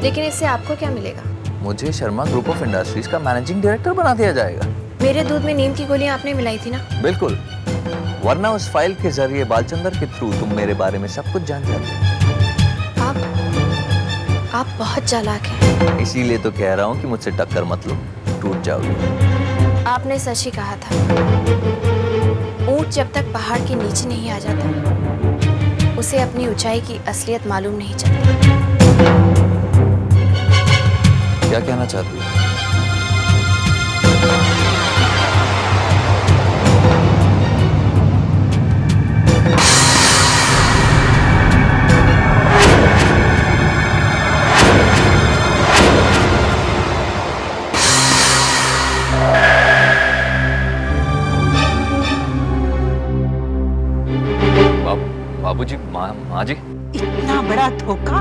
लेकिन इससे आपको क्या मिलेगा? मुझे शर्मा ग्रुप ऑफ इंडस्ट्रीज का मैनेजिंग डायरेक्टर बना दिया जाएगा। मेरे दूध में नीम की गोलियां आपने मिलाई थी ना? बिल्कुल, वरना उस फाइल के जरिए बालचंदर के थ्रू तुम मेरे बारे में सब कुछ जान जाते। आप बहुत चालाक हैं। इसीलिए तो कह रहा हूँ कि मुझसे टक्कर मत लो, टूट जाओगे। आपने सच ही कहा था। ऊंट जब तक पहाड़ के नीचे नहीं आ जाता, उसे अपनी ऊंचाई की असलियत मालूम नहीं चलती। क्या कहना चाहती हो? बाबूजी, माँ जी। इतना बड़ा धोखा?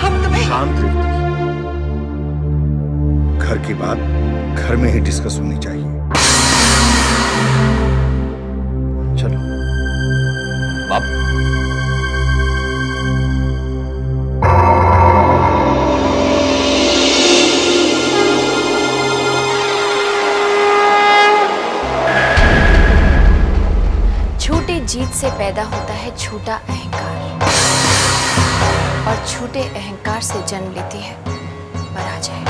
हम तुम्हें शांत रहिए। घर की बात घर में ही डिस्कस होनी चाहिए। चलो बाप। छोटी जीत से पैदा होता है छोटा अहंकार, और छोटे अहंकार से जन्म लेती है पराजय।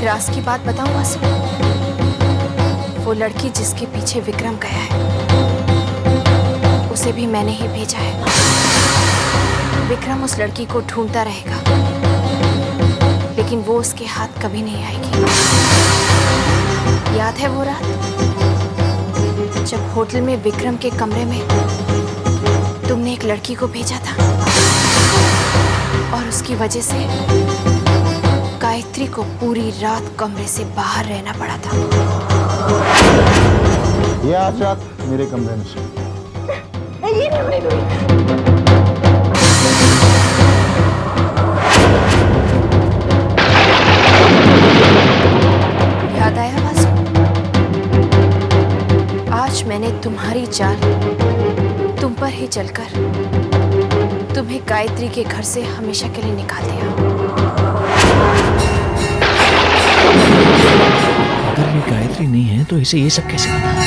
राज की बात बताऊं आसिफ? वो लड़की जिसके पीछे विक्रम गया है, उसे भी मैंने ही भेजा है। विक्रम उस लड़की को ढूंढता रहेगा, लेकिन वो उसके हाथ कभी नहीं आएगी। याद है वो रात जब होटल में विक्रम के कमरे में तुमने एक लड़की को भेजा था, और उसकी वजह से गायत्री को पूरी रात कमरे से बाहर रहना पड़ा था। ये आज रात मेरे कमरे में से याद आया वासु? आज मैंने तुम्हारी चाल तुम पर ही चलकर तुम्हें गायत्री के घर से हमेशा के लिए निकाल दिया। अगर ये गायत्री नहीं है तो इसे ये सब कैसे पता?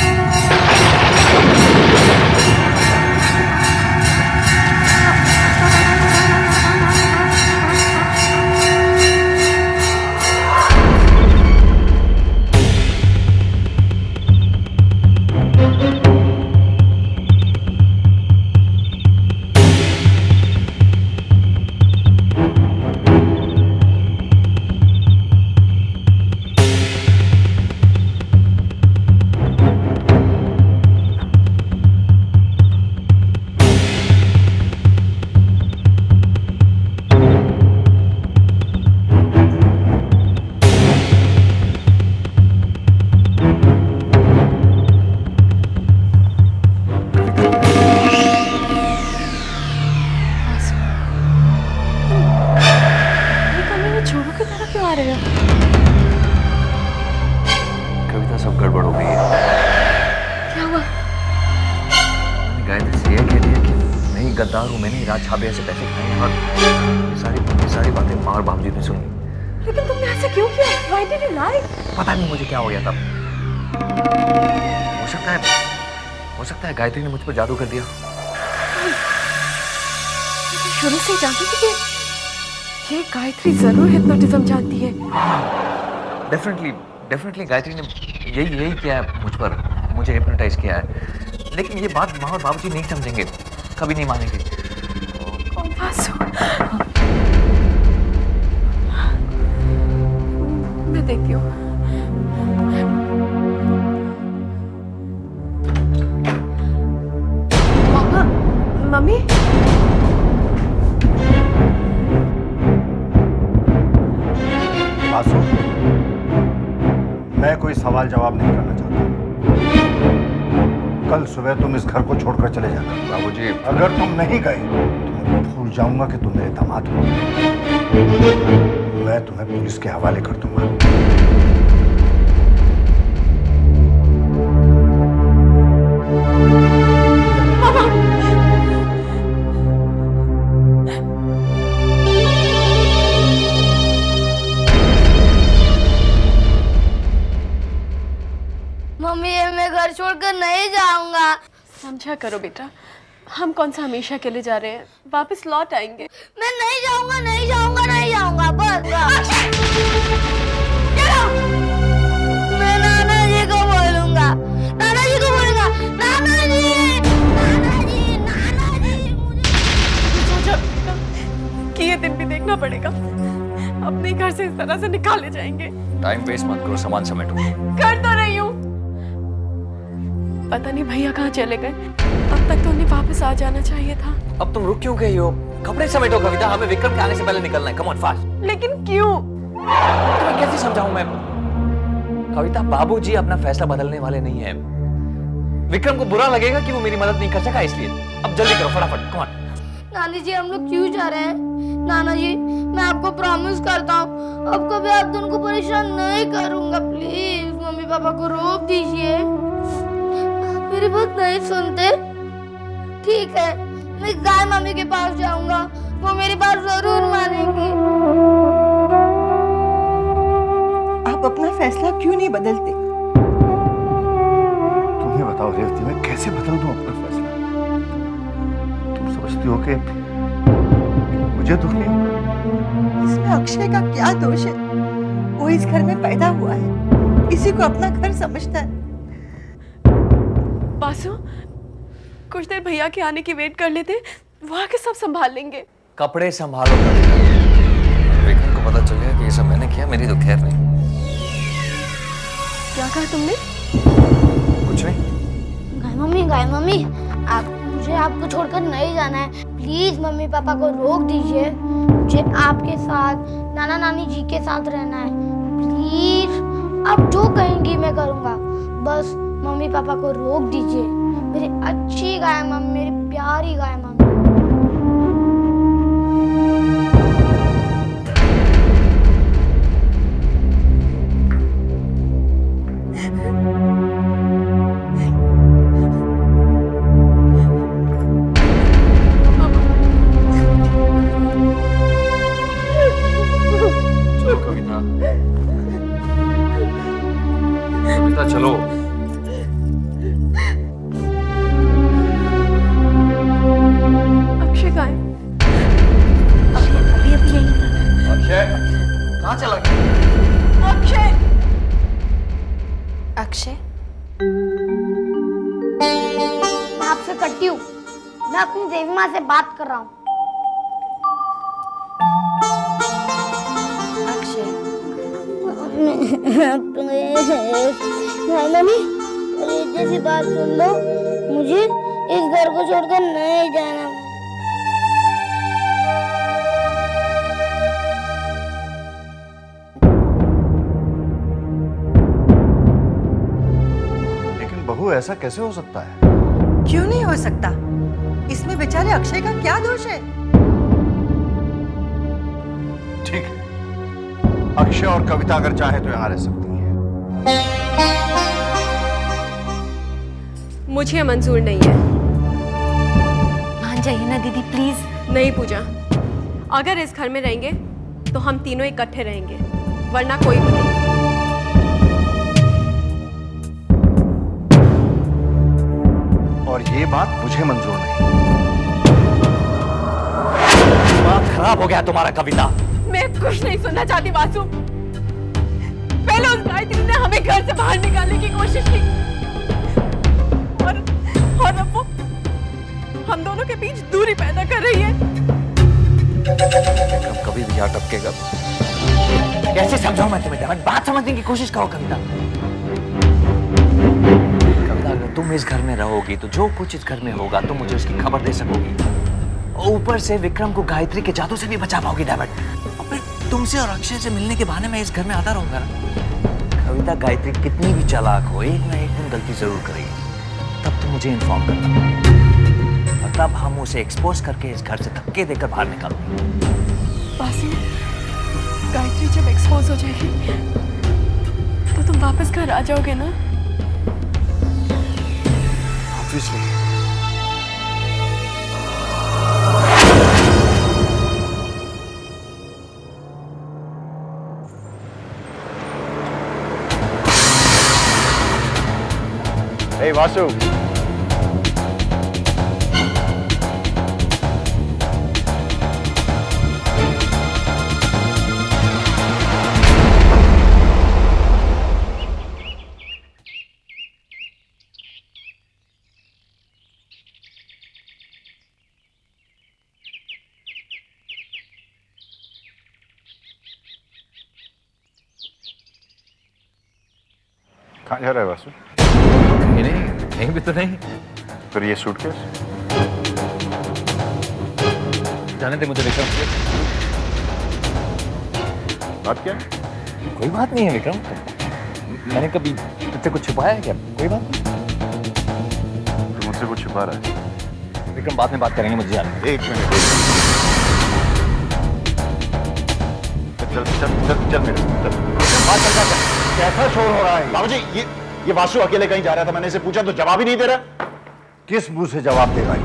कविता, सब गड़बड़ हो गई है। क्या हुआ? मैंने गायत्री से यह कह दिया कि मैं ही गद्दार हूँ, मैंने ही राज छाबरिया से पैसे खाए, और ये सारी बातें माँ और बाबूजी ने सुनी। लेकिन तुमने ऐसा क्यों किया? Why did you lie? पता नहीं मुझे क्या हो गया तब। हो सकता है गायत्री ने मुझ पर जादू कर दिया। शुरू से ही जानती थी कि ये गायत्री जरूर हिप्नोटिज्म जानती है। डेफिनेटली गायत्री ने यही किया है मुझ पर, मुझे हिप्नोटाइज किया है। लेकिन ये बात माँ और बाबूजी नहीं समझेंगे, कभी नहीं मानेंगे। बासु, मैं देखती हूँ। मामा, मम्मी, बासु, मैं कोई सवाल जवाब नहीं करना चाहता। कल सुबह तुम इस घर को छोड़कर चले जाना। बाबूजी, अगर तुम नहीं गए तो मैं भूल जाऊंगा कि तुम मेरे दामाद हो। मैं तुम्हें पुलिस के हवाले कर दूंगा। मम्मी ये मैं घर छोड़कर नहीं जाऊंगा। समझा करो बेटा, हम कौन सा हमेशा के लिए जा रहे हैं, वापस लौट आएंगे। मैं नहीं जाऊंगा, नहीं जाऊंगा, नहीं जाऊंगा, बस। मैं नाना जी को बोलूंगा, नाना जी को बोलूंगा, नाना जी, नाना जी, नाना जी। सोचा बेटा कि ये दिन भी देखना पड़ेगा, अपने घर से इस तरह से निकाले जाएंगे। टाइम वेस्ट मत करो, सामान समेटो। कर तो रही हूँ। पता नहीं भैया कहाँ चले गए, अब तक तो उन्हें वापस आ जाना चाहिए था। अब तुम रुक क्यों गई हो? कपड़े समेटो कविता, हमें विक्रम के आने से पहले निकलना है। Come on fast. लेकिन क्यों? तुम्हें कैसे समझाऊं मैं? कविता, बाबूजी अपना फैसला बदलने वाले नहीं है। विक्रम को बुरा लगेगा कि वो मेरी मदद नहीं कर सका, इसलिए अब जल्दी करो, फटाफट। Come on. नानी जी, हम लोग क्यों जा रहे हैं? नाना जी, मैं आपको प्रॉमिस करता हूँ अब कभी आप दोनों को परेशान नहीं करूंगा। प्लीज मम्मी पापा को रोक दीजिए। मेरी बात नहीं सुनते? ठीक है, मैं गाय मम्मी के पास जाऊंगा, वो मेरी बात जरूर मानेंगी। आप अपना फैसला क्यों नहीं बदलते? तुम्हें बताओ रेवती, मैं कैसे बदल दूं अपना फैसला? तुम समझती हो कि मुझे दुख नहीं होगा? इसमें अक्षय का क्या दोष है? वो इस घर में पैदा हुआ है, इसी को अपना घर समझता है। बासु, कुछ देर भैया के आने की वेट कर लेते, वो आके सब संभाल लेंगे। कपड़े संभालो कविता। विक्रम को पता चल गया कि ये सब मैंने किया, मेरी तो खैर नहीं। क्या कहा तुमने? कुछ नहीं। गाय मम्मी, मुझे आपको छोड़कर नहीं जाना है। प्लीज मम्मी पापा को रोक दीजिए। मुझे आपके साथ, नाना नानी जी के साथ रहना है। प्लीज, आप जो कहेंगी मैं करूँगा, बस मम्मी पापा को रोक दीजिए। मेरी अच्छी गाय मम्मी, मेरी प्यारी गाय मम्मी। चलो कविता, कविता चलो। अक्षय कहाँ है? अभी यहीं था। अक्षय कहाँ चला गया? अक्षय! अक्षय, मैं आपसे कट्टी हूँ, मैं अपनी देवी माँ से बात कर रहा हूँ। अक्षय, मम्मी, जैसी बात सुन लो, मुझे इस घर को छोड़कर नहीं जाना। लेकिन बहू, ऐसा कैसे हो सकता है? क्यों नहीं हो सकता? इसमें बेचारे अक्षय का क्या दोष है? ठीक है, अक्षय और कविता अगर चाहे तो यहाँ रह सकती हैं। मुझे मंजूर नहीं है। मान जाइए ना दीदी, प्लीज। नहीं पूजा, अगर इस घर में रहेंगे तो हम तीनों इकट्ठे रहेंगे। वरना कोई भी नहीं। और ये बात मुझे मंजूर नहीं। दिमाग खराब हो गया तुम्हारा कविता। मैं कुछ नहीं सुनना चाहती वासु। पहले उस गायत्री ने हमें घर से बाहर निकालने की कोशिश की और अब वो हम दोनों के बीच दूरी पैदा कर रही है। विक्रम कभी भी यहाँ टपकेगा। कैसे समझाऊं मैं तुम्हें? डेविड, बात समझने की कोशिश करो कविता। कविता, अगर तुम इस घर में रहोगी तो जो कुछ इस घर में होगा तुम मुझे उसकी खबर दे सकोगी। और ऊपर से विक्रम को गायत्री के जादू से भी बचा पाओगी डेविड। और फिर तुमसे और अक्षय से मिलने के बहाने मैं इस घर में आता रहूंगा ना। कविता, गायत्री कितनी भी चालाक हो, एक ना एक दिन गलती जरूर करेगी। तब तुम मुझे इन्फॉर्म करना और तब हम उसे एक्सपोज करके इस घर से धक्के देकर बाहर निकालेंगे। वासु, गायत्री जब एक्सपोज हो जाएगी तो तुम वापस घर आ जाओगे ना? ऑब्वियसली। Hey Vasu. कहाँ जा रहा है वासु? कहीं नहीं, कहीं भी तो नहीं। फिर ये सूटकेस? जाने दे मुझे विक्रम। बात क्या? कोई बात नहीं है विक्रम। मैंने कभी तुझसे कुछ छुपाया है क्या? कोई बात नहीं। तू मुझसे कुछ छुपा रहा है? विक्रम, बाद में बात करेंगे, मुझे जाने दे। एक मिनट। चल चल चल चल मेरे साथ चल। बात चल रहा है। कैसा शोर हो रहा है? बाबूजी, ये वासु अकेले कहीं जा रहा था, मैंने इसे पूछा तो जवाब ही नहीं दे रहा। किस मुंह से जवाब देगा ये?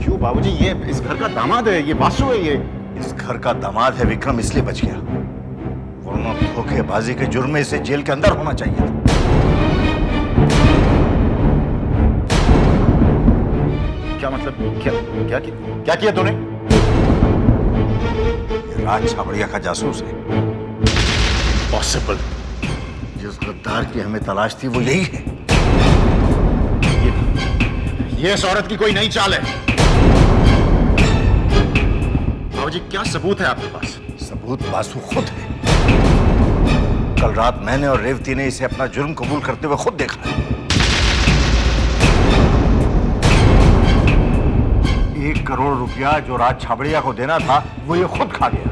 क्यों बाबूजी, ये इस घर का दामाद है, ये वासु है। ये इस घर का दामाद है विक्रम, इसलिए बच गया, वरना धोखेबाजी के जुर्म में इसे जेल के अंदर होना चाहिए था। क्या मतलब? क्या किया तूने? ये राज छाबड़िया का जासूस है। पॉसिबल। जिस गद्दार की हमें तलाश थी वो यही है। ये इस औरत की कोई नई चाल है। बाबूजी, क्या सबूत है आपके पास? सबूत वासु खुद है। कल रात मैंने और रेवती ने इसे अपना जुर्म कबूल करते हुए खुद देखा है। 1 करोड़ रुपया जो राज छाबड़िया को देना था वो ये खुद खा गया।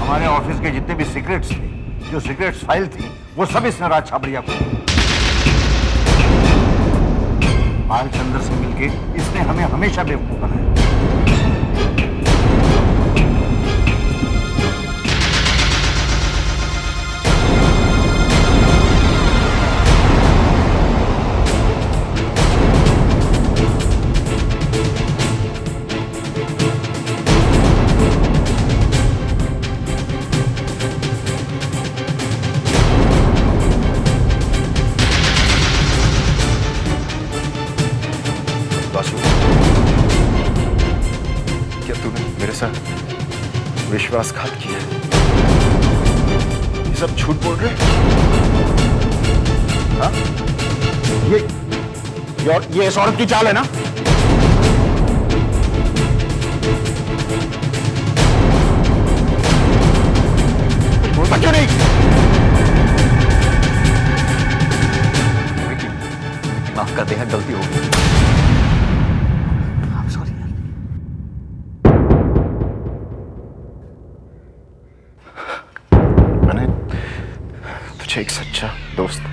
हमारे ऑफिस के जितने भी सीक्रेट्स थे, जो सीक्रेट्स फाइल थी, वो सब इसने राज छाबड़िया को दी। बालचंद्र से मिलके इसने हमें हमेशा बेवकूफ बनाया। विश्वासघात किया। ये सब झूठ बोल रहे हैं? हाँ? ये इस औरत की चाल है ना? बोलता क्यों नहीं? माफ कर दे, गलती हो गई। एक सच्चा दोस्त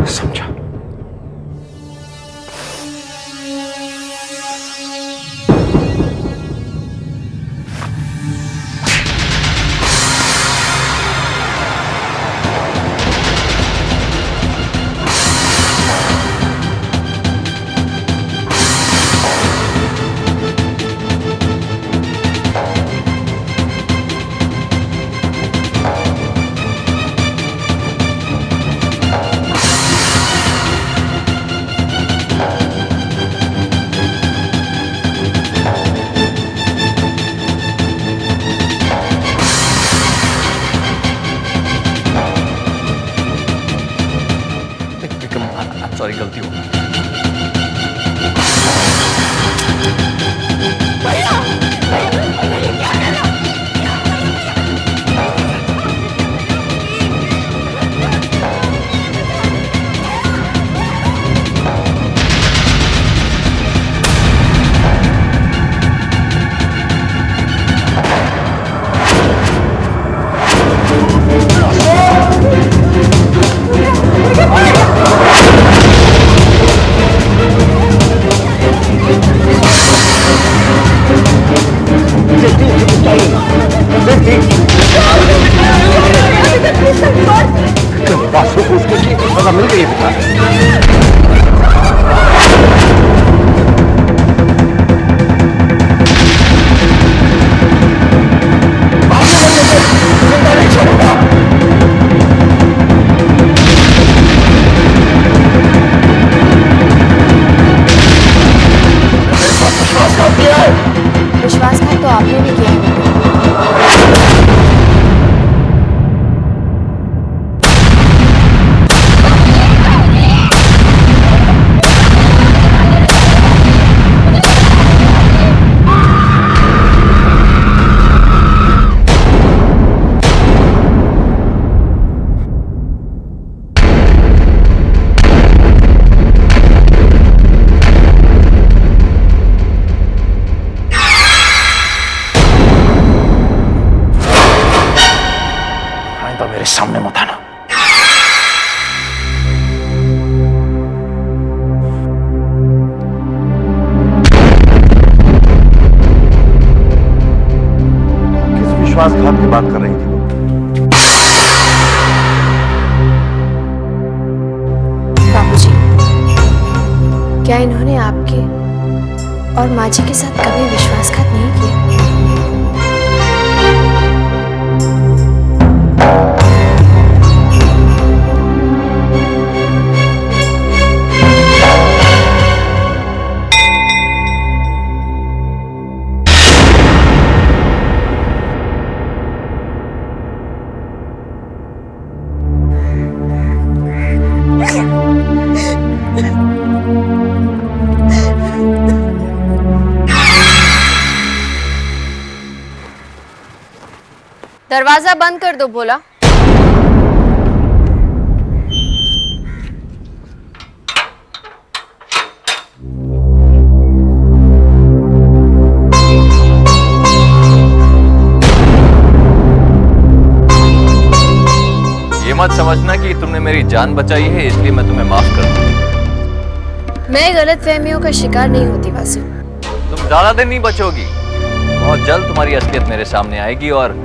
समझा। सॉरी, गलती हो गई। मिल गई है। विश्वासघात तो आपने भी किया है। मेरे सामने मत आना। किस विश्वासघात की बात कर रही थी वो? बाबूजी, क्या इन्होंने आपके और माँ जी के साथ कभी विश्वासघात नहीं किया? दरवाजा बंद कर दो भोला। ये मत समझना कि तुमने मेरी जान बचाई है इसलिए मैं तुम्हें माफ कर दूं। मैं गलतफहमियों का शिकार नहीं होती वासु। तुम ज्यादा दिन नहीं बचोगी। बहुत जल्द तुम्हारी असलियत मेरे सामने आएगी और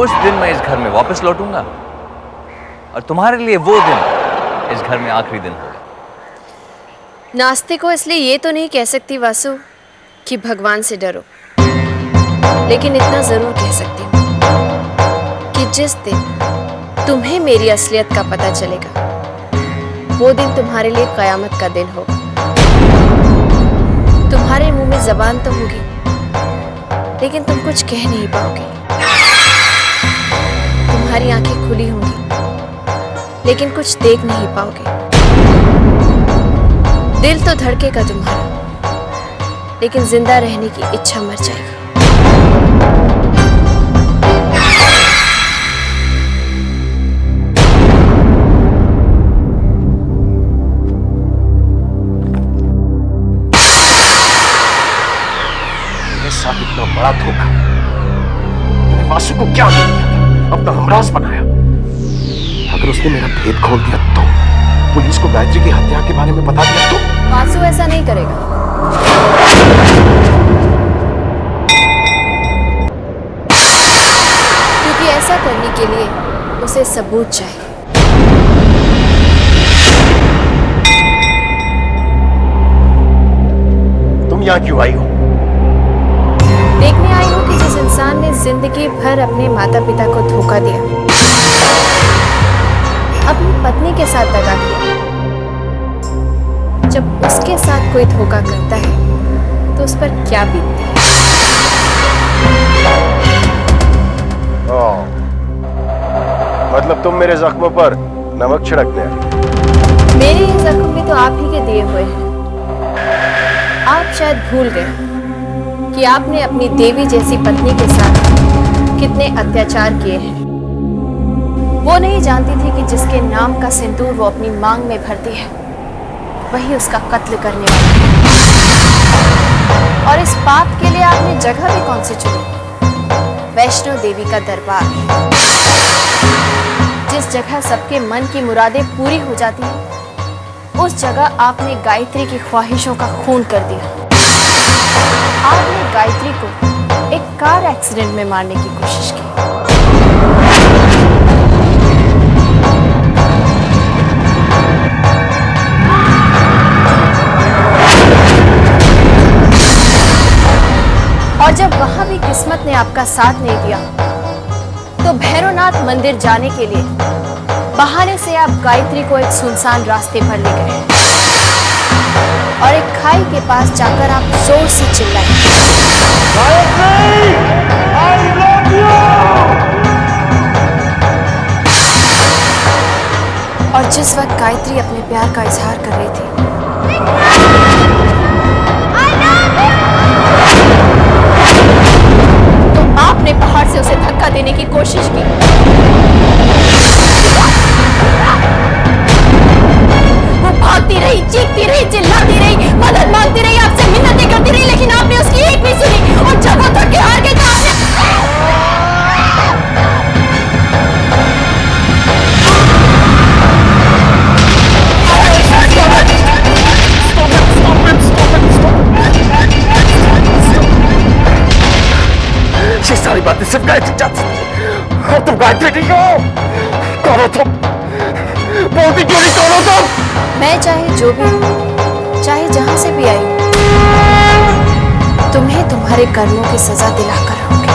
उस दिन मैं इस घर में वापस लौटूंगा और तुम्हारे लिए वो दिन इस घर में आखिरी दिन होगा। नास्तिक को इसलिए ये तो नहीं कह सकती वासु कि भगवान से डरो, लेकिन इतना जरूर कह सकती हूँ कि जिस दिन तुम्हें मेरी असलियत का पता चलेगा वो दिन तुम्हारे लिए कयामत का दिन होगा। तुम्हारे मुंह में जबान तो होगी लेकिन तुम कुछ कह नहीं पाओगे। तुम्हारी आंखें खुली होंगी लेकिन कुछ देख नहीं पाओगे। दिल तो धड़केगा तुम्हारा लेकिन जिंदा रहने की इच्छा मर जाएगी। साथ इतना बड़ा धोखा मैंने वासु को क्या किया था? अपना हमराज बनाया। अगर उसने मेरा भेद खोल दिया तो, पुलिस को गायत्री की हत्या के बारे में बता दिया तो? वासु ऐसा नहीं करेगा। क्योंकि ऐसा करने के लिए उसे सबूत चाहिए। तुम यहाँ क्यों आई हो? देखने आई हूँ कि जिस इंसान ने जिंदगी भर अपने माता पिता को धोखा दिया, अपनी पत्नी के साथ दगा किया, जब उसके साथ कोई धोखा करता है तो उस पर क्या बीतती है। मतलब तुम मेरे जख्मों पर नमक छिड़कने आई। मेरे ये जख्म भी तो आप ही के दिए हुए हैं। आप शायद भूल गए कि आपने अपनी देवी जैसी पत्नी के साथ कितने अत्याचार किए हैं। वो नहीं जानती थी कि जिसके नाम का सिंदूर वो अपनी मांग में भरती है वही उसका कत्ल करने वाला है। और इस पाप के लिए आपने जगह भी कौन सी चुनी? वैष्णो देवी का दरबार, जिस जगह सबके मन की मुरादें पूरी हो जाती हैं, उस जगह आपने गायत्री की ख्वाहिशों का खून कर दिया। आपने गायत्री को एक कार एक्सीडेंट में मारने की कोशिश की। और जब वहां भी किस्मत ने आपका साथ नहीं दिया तो भैरवनाथ मंदिर जाने के लिए बहाने से आप गायत्री को एक सुनसान रास्ते पर ले गए और एक खाई के पास जाकर आप जोर से चिल्लाए, और जिस वक्त गायत्री अपने प्यार का इजहार कर रही थी तो आपने पहाड़ से उसे धक्का देने की कोशिश की। वो भागती रही, चीखती रही, चिल्लाती रही, मदद मांगती रही, आपसे मिन्नतें करती रही, लेकिन आपने उसकी एक भी सुनी। और जब वो थक के हार गई तो आपने ये सारी बातें सिर्फ गायत्री जान सकती है और तुम गायत्री नहीं हो। कौन हो तुम? बोलती क्यों नहीं? कौन हो तुम? मैं चाहे जो भी हूं, चाहे जहां से भी आई हूं, तुम्हें तुम्हारे कर्मों की सजा दिलाकर रहूंगी।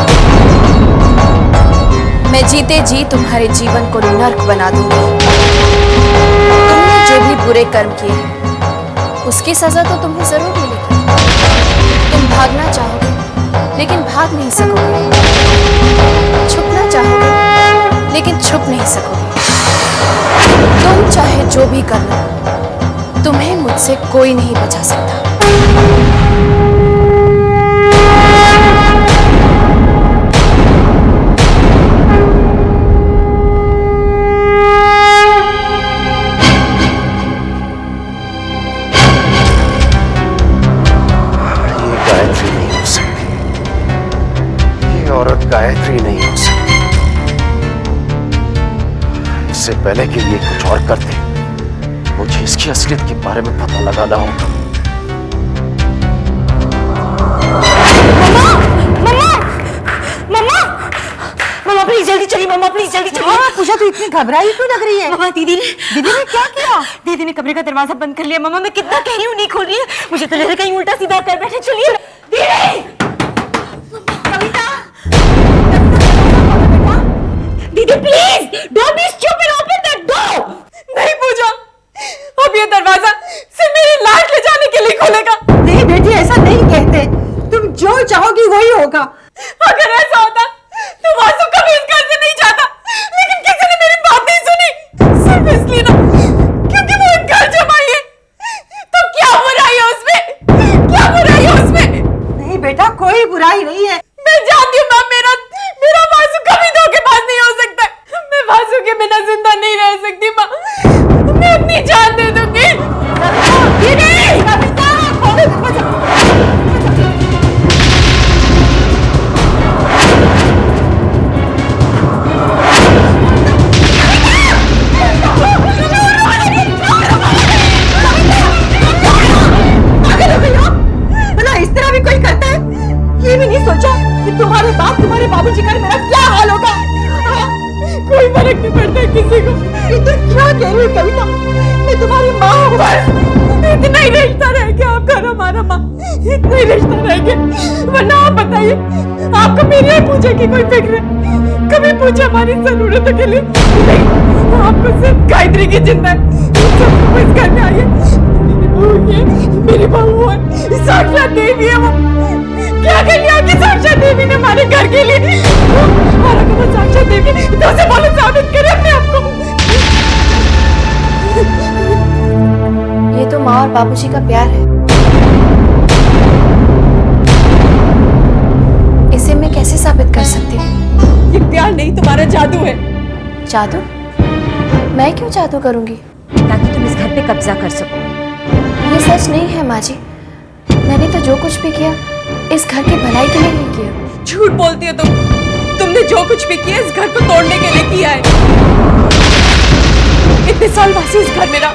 मैं जीते जी तुम्हारे जीवन को नर्क बना दूंगी। तुमने जो भी बुरे कर्म किए हैं उसकी सजा तो तुम्हें जरूर मिलेगी। तुम भागना चाहोगे लेकिन भाग नहीं सकोगे, छुपना चाहोगे लेकिन छुप नहीं सकोगे। तुम चाहे जो भी कर लो, तुम्हें मुझसे कोई नहीं बचा सकता। गायत्री नहीं हो सकती। इससे पहले कि ये कुछ और करते, मुझे इसकी असलियत के बारे में पता लगाना होगा। मम्मा प्लीज जल्दी चलिए, मम्मा प्लीज जल्दी चलिए। पूजा तू इतनी घबराई क्यों लग रही है? मम्मा दीदी ने क्या किया? दीदी ने कमरे का दरवाजा बंद कर लिया। मम्मा मैं कितना कह रही हूँ नहीं खोल रही है। मुझे तो लग रहा है कहीं उल्टा सीधा कर बैठे। चलिए दीदी please don't be stupid, open that door. नहीं पूजा, अब ये दरवाजा सिर्फ मेरी लाश ले जाने के लिए खोलेगा। नहीं बेटी, ऐसा नहीं कहते। तुम जो चाहोगी वही होगा। अगर ऐसा होता तो वासु कभी इस घर से नहीं जाता, लेकिन किसी ने मेरी बात नहीं सुनी। सिर्फ इसलिए ना क्योंकि वो एक घर जमाई है। तो क्या बुराई है उसमें? क्या बुराई है उसमें? नहीं बेटा, कोई बुराई नहीं है। मैं जानती हूँ माँ, मेरा वासु कभी धोखेबाज नहीं हो सकता। मैं वासु के बिना जिंदा नहीं रह सकती माँ। मैं अपनी जान दे दूंगी। भला इस तरह भी कोई करता है? ये भी नहीं सोचा कि तुम्हारे बाप, तुम्हारे बाबूजी का मेरा क्या हाल होगा? कोई फर्क नहीं पड़ता किसी को। ये तुम क्या कह रही हो कविता? मैं तुम्हारी माँ हूँ। इतना ही रिश्ता रह गया आपका और हमारा माँ, इतना ही रिश्ता रह गया। वरना आप बताइए, आपको मेरी पूजा की कोई फिक्र है? कभी पूछा हमारी जरूरतों के लिए? नहीं, आपको सिर्फ गायत्री की चिंता है। इस घर में आइए, मेरी बहू है, साक्षात देवी है वो। क्या कर लिया कि साक्षात देवी ने हमारे घर के लिए? हमारा कब साक्षात देवी तो उसे बोलो साबित करे अपने आप को। माँ और बाबूजी का प्यार है। इसे मैं कैसे साबित कर सकती हूँ? ये प्यार नहीं, तुम्हारा जादू है। जादू? मैं क्यों जादू करूंगी? ताकि तुम इस घर पे कब्जा कर सको। ये सच नहीं है माँ जी। मैंने तो जो कुछ भी किया इस घर की भलाई के लिए नहीं किया। झूठ बोलती हो तुम। तुमने जो कुछ भी किया इस घर को तोड़ने के लिए किया है। इतने साल वासी इस घर में रहा,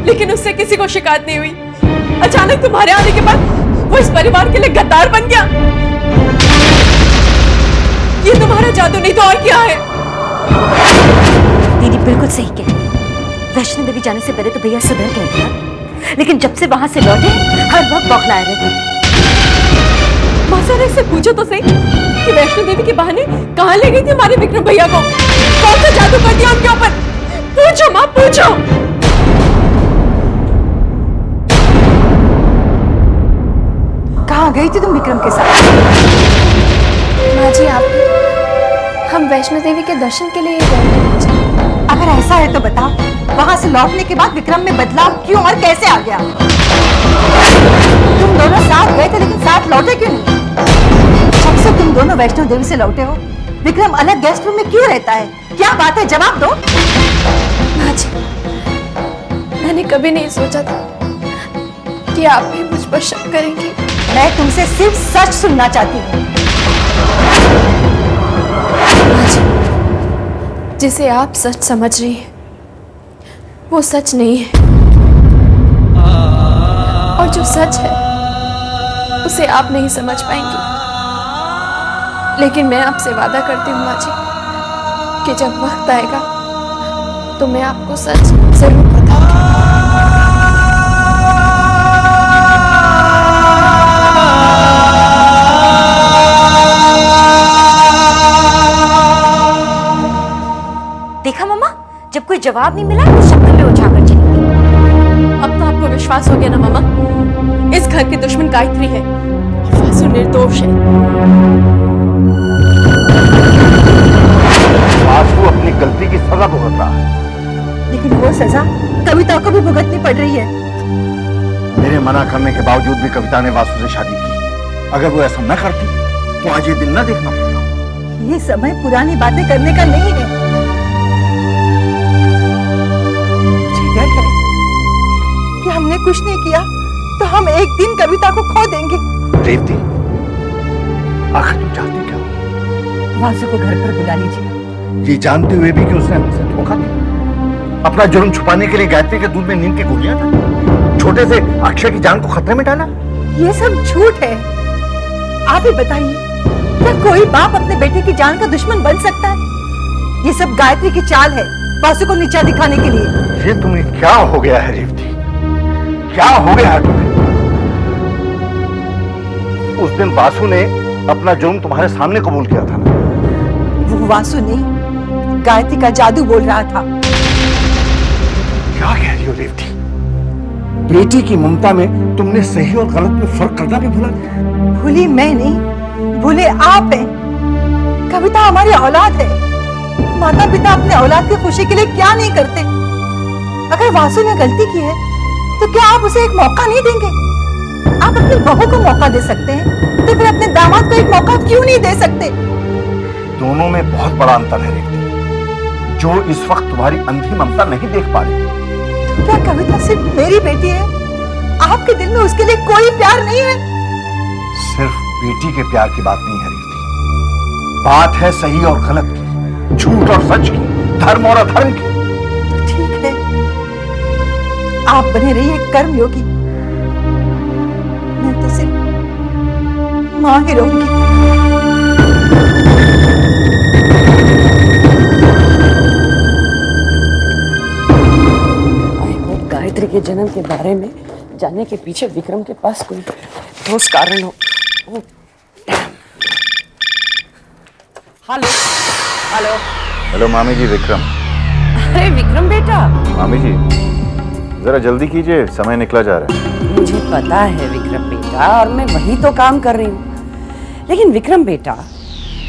लेकिन उससे किसी को शिकायत नहीं हुई। अचानक तुम्हारे आने के बाद वो इस परिवार के लिए गद्दार बन गया। ये तुम्हारा जादू नहीं तो और क्या है? दीदी बिल्कुल सही कह रही है। वैष्णो देवी जाने से पहले तो भैया सुधर गए थे ना, लेकिन जब से वहां से लौटे हर वक्त बौखलाए रहते। माँ से इससे पूछो तो सही कि वैष्णो देवी के बहाने कहाँ ले गई थी हमारे विक्रम भैया को? कौन सा जादू कर दिया उनके ऊपर? पूछो माँ, पूछो। कहाँ गई थी तुम विक्रम के साथ? माँ जी आप, हम वैष्णो देवी के दर्शन के लिए गए थे माँ जी। अगर ऐसा है तो बताओ, वहां से लौटने के बाद विक्रम में बदलाव क्यों और कैसे आ गया? तुम दोनों साथ गए थे लेकिन साथ लौटे क्यों नहीं? जब से तुम दोनों वैष्णो देवी से लौटे हो, विक्रम अलग गेस्ट रूम में क्यों रहता है? क्या बात है, जवाब दो। माँ जी, मैंने कभी नहीं सोचा था कि आप भी मुझ पर शक करेंगी। मैं तुमसे सिर्फ सच सुनना चाहती हूँ। माँ जी, जिसे आप सच समझ रही हैं वो सच नहीं है, और जो सच है उसे आप नहीं समझ पाएंगी। लेकिन मैं आपसे वादा करती हूँ माँ जी कि जब वक्त आएगा तो मैं आपको सच जरूर बताऊंगी। देखा मम्मा, जब कोई जवाब नहीं मिला तो शब्द में उठाकर चली गई। अब तो आपको विश्वास हो गया ना मामा? इस घर की दुश्मन गायत्री है और वासु निर्दोष है। वासु अपनी गलती की सजा भुगत रहा है, लेकिन वो सजा कविता को भी भुगतनी पड़ रही है। मेरे मना करने के बावजूद भी कविता ने वासु से शादी की। अगर वो ऐसा न करती तो आज ये दिन न देखना पड़ता। ये समय पुरानी बातें करने का नहीं है। मुझे डर है कि हमने कुछ नहीं किया तो हम एक दिन कविता को खो देंगे। रेवती, आखिर तुम चाहती क्या हो? वासु को घर पर बुला लीजिए। ये जानते हुए भी कि उसने हमसे धोखा दिया, अपना जुर्म छुपाने के लिए गायत्री के दूध में नींद की गोलियां डाली, छोटे से अक्षय की जान को खतरे में डाला। ये सब झूठ है। आप ही बताइए, क्या कोई बाप अपने बेटे की जान का दुश्मन बन सकता है? ये सब गायत्री की चाल है, वासु को नीचा दिखाने के लिए। ये तुम्हें क्या हो गया है रेवती? क्या हो गया है तुम्हें? उस दिन वासु ने अपना जुर्म तुम्हारे सामने कबूल किया था ना? वो वासु नहीं, गायत्री का जादू बोल रहा था। क्या कह रही हो रेवती? बेटी की ममता में तुमने सही और गलत में फर्क करना भी भुला दिया। भूली मैं नहीं, भूले आप हैं। कविता हमारी औलाद है। माता पिता अपने औलाद की खुशी के लिए क्या नहीं करते? अगर वासु ने गलती की है तो क्या आप उसे एक मौका नहीं देंगे? आप अपनी बहू को मौका दे सकते हैं, तो फिर अपने दामाद को एक मौका क्यों नहीं दे सकते? दोनों में बहुत बड़ा अंतर है रेवती, जो इस वक्त तुम्हारी अंधी ममता नहीं देख पा रही। तो क्या कविता सिर्फ मेरी बेटी है? आपके दिल में उसके लिए कोई प्यार नहीं है? सिर्फ बेटी के प्यार की बात नहीं है रेवती, बात है सही और गलत की, झूठ और सच की, धर्म और अधर्म की। तो ठीक है, आप बने रहिए कर्मयोगी, मैं तो सिर्फ मां ही रहूंगी। गायत्री के जन्म के बारे में जानने के पीछे विक्रम के पास कोई ठोस कारण हो। हेलो हेलो हेलो मामी जी, विक्रम। अरे विक्रम बेटा। मामी जी जरा जल्दी कीजिए, समय निकला जा रहा है। मुझे पता है विक्रम बेटा, और मैं वही तो काम कर रही हूँ। लेकिन विक्रम बेटा,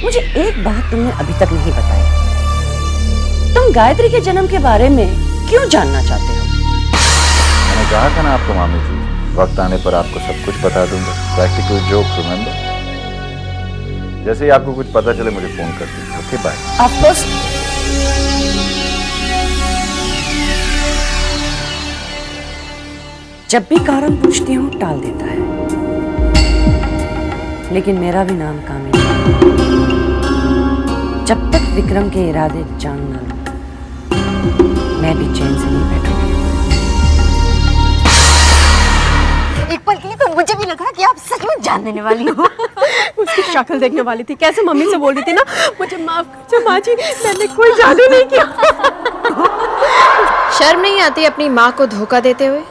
मुझे एक बात तुमने अभी तक नहीं बताई। तुम गायत्री के जन्म के बारे में क्यों जानना चाहते हो? मैंने कहा था ना आपको मामी जी, वक्त आने पर आपको सब कुछ बता दूंगा। Practical joke, remember? जैसे ही आपको कुछ पता चले मुझे फोन कर दीजिए। Okay bye. Of course. जब भी कारण पूछती हूँ टाल देता है, लेकिन मेरा भी नाम कामिनी है। जब तक विक्रम के इरादे जान न लूं, मैं भी चैन से नहीं बैठूंगी। एक पल के लिए तो मुझे भी लगा कि आप सच में जान देने वाली हो। उसकी शक्ल देखने वाली थी, कैसे मम्मी से बोल रही थी ना, मुझे माफ कर माँ जी, मैंने कोई जादू नहीं किया। शर्म नहीं आती अपनी माँ को धोखा देते हुए?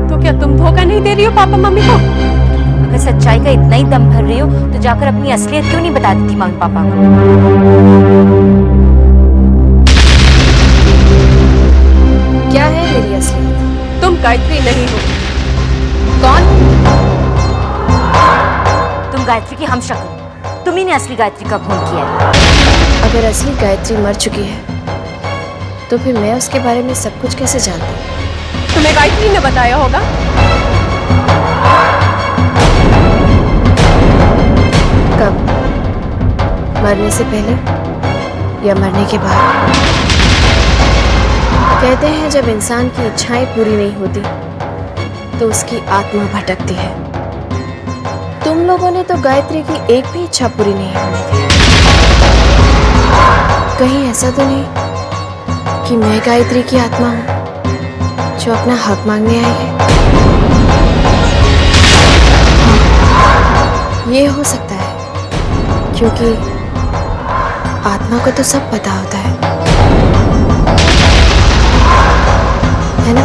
तो क्या तुम धोखा नहीं दे रही हो पापा मम्मी को? अगर सच्चाई का इतना ही दम भर रही हो तो जाकर अपनी असलियत क्यों नहीं बता देती मम्मी पापा को? क्या है मेरी असलियत? तुम गायत्री नहीं हो। कौन? तुम गायत्री की हमशक्ल, तुम ही ने असली गायत्री का खून किया है। अगर असली गायत्री मर चुकी है तो फिर मैं उसके बारे में सब कुछ कैसे जानती हूँ? तुम्हें गायत्री ने बताया होगा। कब? मरने से पहले या मरने के बाद? कहते हैं जब इंसान की इच्छाएं पूरी नहीं होती तो उसकी आत्मा भटकती है। तुम लोगों ने तो गायत्री की एक भी इच्छा पूरी नहीं होने दी। कहीं ऐसा तो नहीं कि मैं गायत्री की आत्मा हूं जो अपना हक मांगने आई है? ये हो सकता है क्योंकि आत्मा को तो सब पता होता है ना?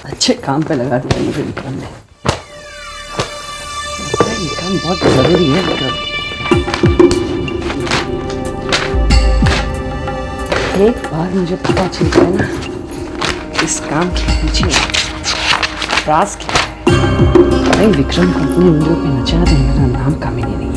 अच्छे काम पे लगा दिया मुझे विक्रम ने। ये काम बहुत जरूरी है विक्रम। एक बार मुझे पता चल गया ना इस काम के पीछे राज क्या है, भाई विक्रम को अपनी उंगलियों पे नचा दे। मेरा नाम कामिनी नहीं है।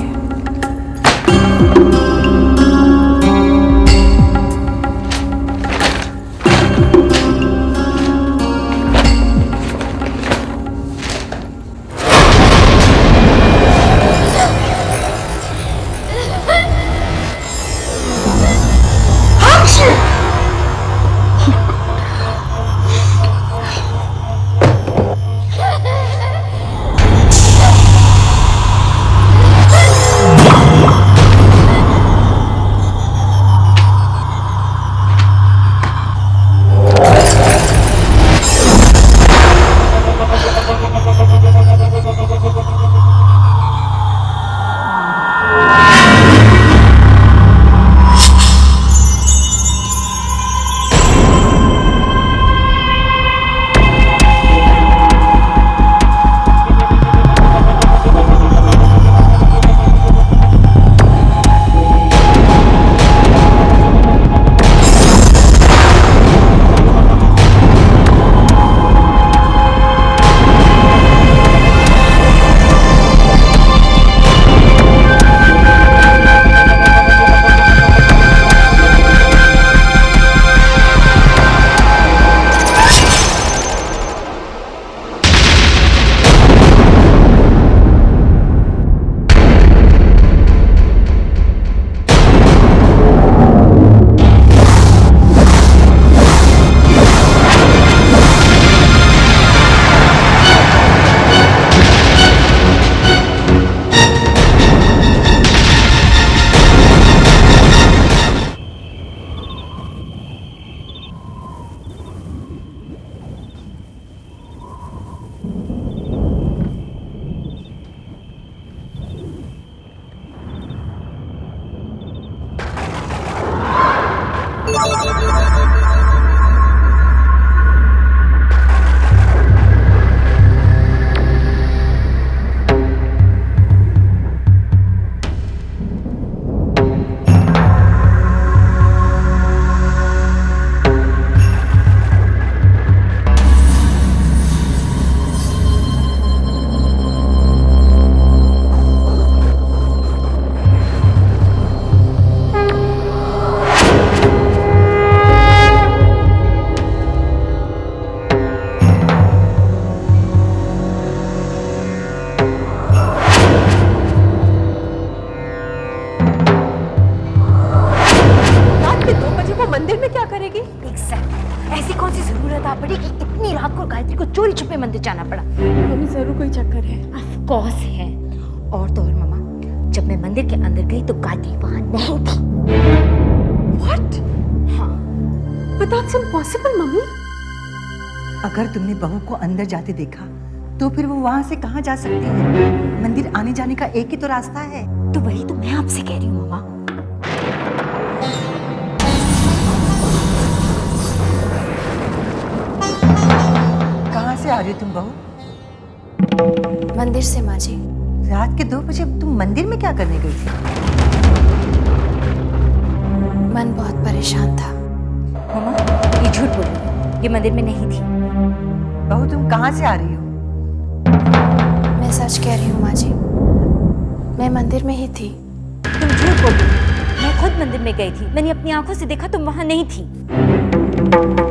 करेगी? एग्जैक्ट। ऐसी कौन सी जरूरत आ पड़ी कि इतनी रात को गायत्री को चोरी छुपे मंदिर जाना पड़ा? मम्मी जरूर कोई चक्कर है। ऑफ कोर्स है। और तो और मामा, जब मैं मंदिर के अंदर गई तो गायत्री वहां नहीं थी। What? हाँ। But that's impossible, mummy. अगर तुमने बहू को अंदर जाते देखा तो फिर वो वहां से कहाँ जा सकती है? मंदिर आने जाने का एक ही तो रास्ता है। तो वही तो मैं आपसे कह रही हूँ मामा। कहाँ से आ रही हो तुम बहू? मंदिर से माँ जी। रात के 2 बजे तुम मंदिर में क्या करने गई थी? मन बहुत परेशान था। मामा ये झूठ बोल रही है, ये मंदिर में नहीं थी। बहू तुम कहाँ से आ रही हो? मैं सच कह रही हूँ माँ जी, मैं मंदिर में ही थी। तुम झूठ बोल रही हो। मैं खुद मंदिर में गई थी, मैंने अपनी आंखों से देखा, तुम वहां नहीं थी।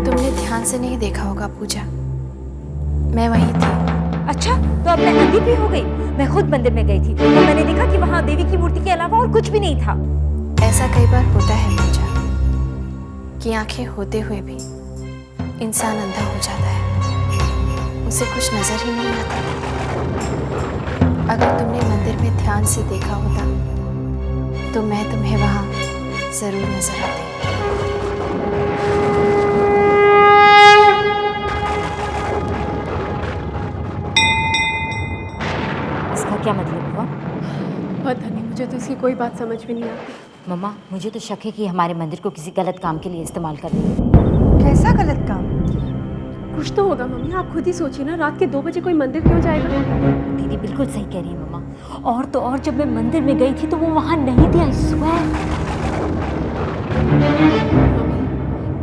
तुमने ध्यान से नहीं देखा होगा पूजा, मैं वहीं थी। अच्छा, तो अब मैं अंधी भी हो गई? मैं खुद मंदिर में गई थी और मैंने देखा कि वहां देवी की मूर्ति के अलावा और कुछ भी नहीं था। ऐसा कई बार होता है पूजा कि आंखें होते हुए भी इंसान अंधा हो जाता है, उसे कुछ नजर ही नहीं आता। अगर तुमने मंदिर में ध्यान से देखा होता तो मैं तुम्हें वहां जरूर नजर आती। इसका क्या मतलब हुआ? पता नहीं, मुझे तो इसकी कोई बात समझ में नहीं आती। मम्मा मुझे तो शक है कि हमारे मंदिर को किसी गलत काम के लिए इस्तेमाल कर रही है। कैसा गलत काम? कुछ तो होगा मम्मी, आप खुद ही सोचिए ना, रात के 2 बजे कोई मंदिर क्यों जाएगा? दीदी बिल्कुल सही कह रही है मम्मा। और तो और जब मैं मंदिर में गई थी तो वो वहां नहीं थी। I swear. मम्मी,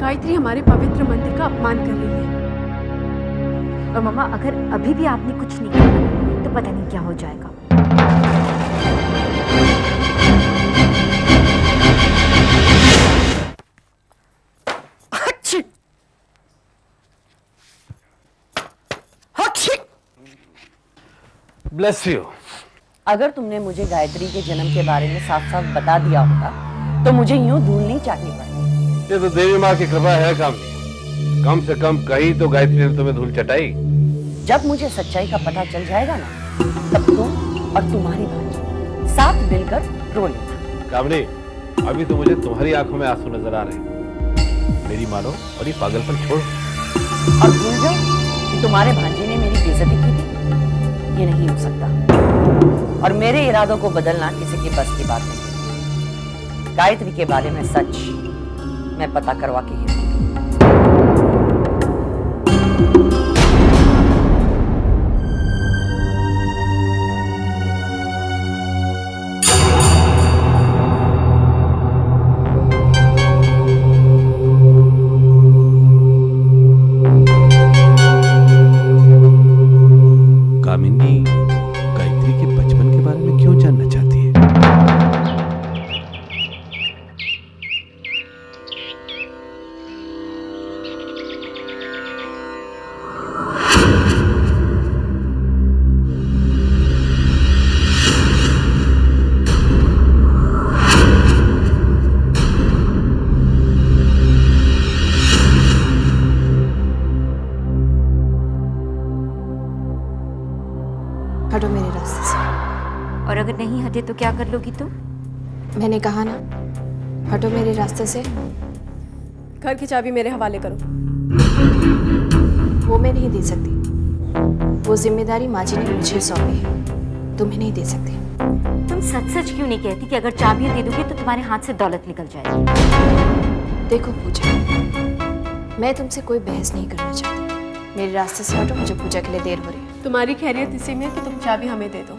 गायत्री हमारे पवित्र मंदिर का अपमान कर रही है। और मम्मा अगर अभी भी आपने कुछ नहीं किया तो पता नहीं क्या हो जाएगा। Bless you. अगर तुमने मुझे गायत्री के जन्म के बारे में साफ साफ बता दिया होता तो मुझे यूं धूल नहीं चाटनी पड़ती। ये तो देवी माँ की कृपा है कामनी। कम से कम कहीं तो गायत्री ने तुम्हें धूल चटाई। जब मुझे सच्चाई का पता चल जाएगा ना, तब तुम और तुम्हारी भांजी साथ मिलकर रो लेना। कामनी, अभी तो मुझे तुम्हारी आंखों में आंसू नजर आ रहे हैं। मेरी मानो और ये पागलपन छोड़ो। और भूल जाओ कि तुम्हारे भांजे ने मेरी बेइज्जती की थी। ये नहीं हो सकता और मेरे इरादों को बदलना किसी की बस की बात नहीं। गायत्री के बारे में सच मैं पता करवा के ही रहूंगी। कामिनी गायत्री के बचपन के बारे में क्यों जानना चाहती है? हटो मेरे रास्ते से। और अगर नहीं हटे तो क्या कर लोगी तुम? मैंने कहा ना, हटो मेरे रास्ते से। घर की चाबी मेरे हवाले करो। वो मैं नहीं दे सकती, वो जिम्मेदारी माँ जी ने मुझे सौंपी है, तुम्हें नहीं दे सकती। तुम सच सच क्यों नहीं कहती कि अगर चाबियां दे दोगे तो तुम्हारे हाथ से दौलत निकल जाएगी? देखो पूजा, मैं तुमसे कोई बहस नहीं करना चाहती। मेरे रास्ते से हटो, मुझे पूजा के लिए देर हो रही है। तुम्हारी खैरियत इसी में कि तुम चाबी हमें दे दो।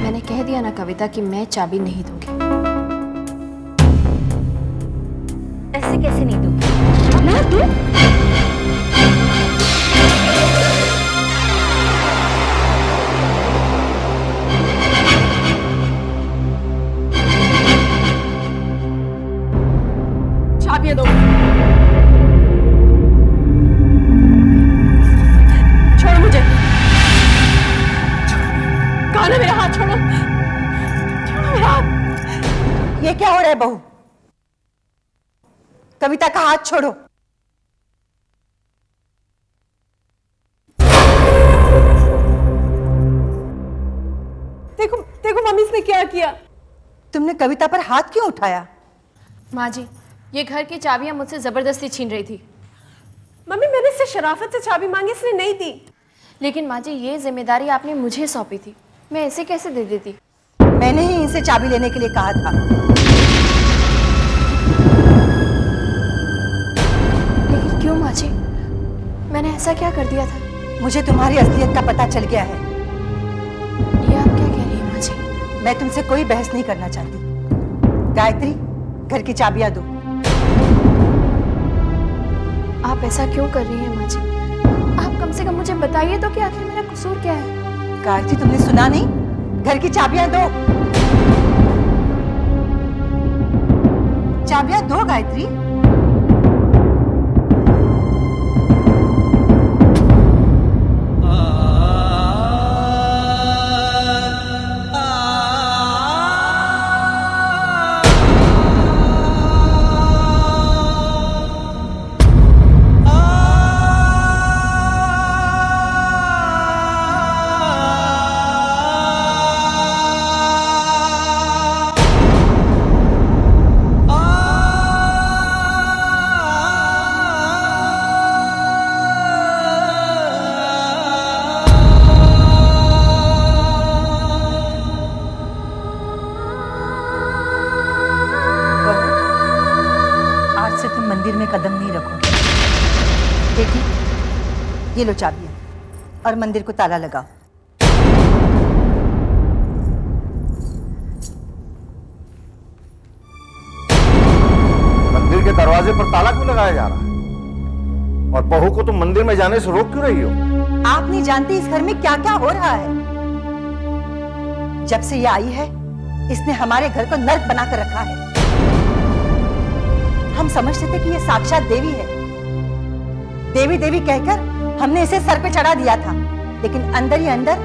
मैंने कह दिया ना कविता कि मैं चाबी नहीं दूंगी। ऐसे कैसे नहीं दूंगी? ना तू चाबियां दो। छोड़ो मुझे। कौन है? मेरा हाथ छोड़ो। छोड़ो मेरा हाथ। ये क्या हो रहा है बहू? कविता का हाथ छोड़ो। देखो देखो मम्मी इसने क्या किया। तुमने कविता पर हाथ क्यों उठाया? माँ जी, ये घर की चाबियां मुझसे जबरदस्ती छीन रही थी। मम्मी मैंने इससे शराफत से चाबी मांगी, इसने नहीं दी। लेकिन माँ जी, ये जिम्मेदारी आपने मुझे सौंपी थी, मैं इसे कैसे दे देती? मैंने ही इनसे चाबी लेने के लिए कहा था। लेकिन क्यों माँ जी? मैंने ऐसा क्या कर दिया था? मुझे तुम्हारी असलियत का पता चल गया है। ये आप क्या कह रही हैं माँ जी? मैं तुमसे कोई बहस नहीं करना चाहती। गायत्री, घर की चाबियां दो। आप ऐसा क्यों कर रही हैं माँ जी? आप कम से कम मुझे बताइए तो कि आखिर मेरा कसूर क्या है? गायत्री, तुमने सुना नहीं? घर की चाबियां दो। चाबियां दो गायत्री। मंदिर में कदम नहीं रखोगे। बेटी, ये लो चाबियां और मंदिर को ताला लगाओ। मंदिर के दरवाजे पर ताला क्यों लगाया जा रहा है? और बहू को तुम मंदिर में जाने से रोक क्यों रही हो? आप नहीं जानती इस घर में क्या क्या हो रहा है। जब से ये आई है, इसने हमारे घर को नर्क बनाकर रखा है। हम समझते थे कि ये साक्षात देवी है। देवी देवी कहकर हमने इसे सर पे चढ़ा दिया था, लेकिन अंदर ही अंदर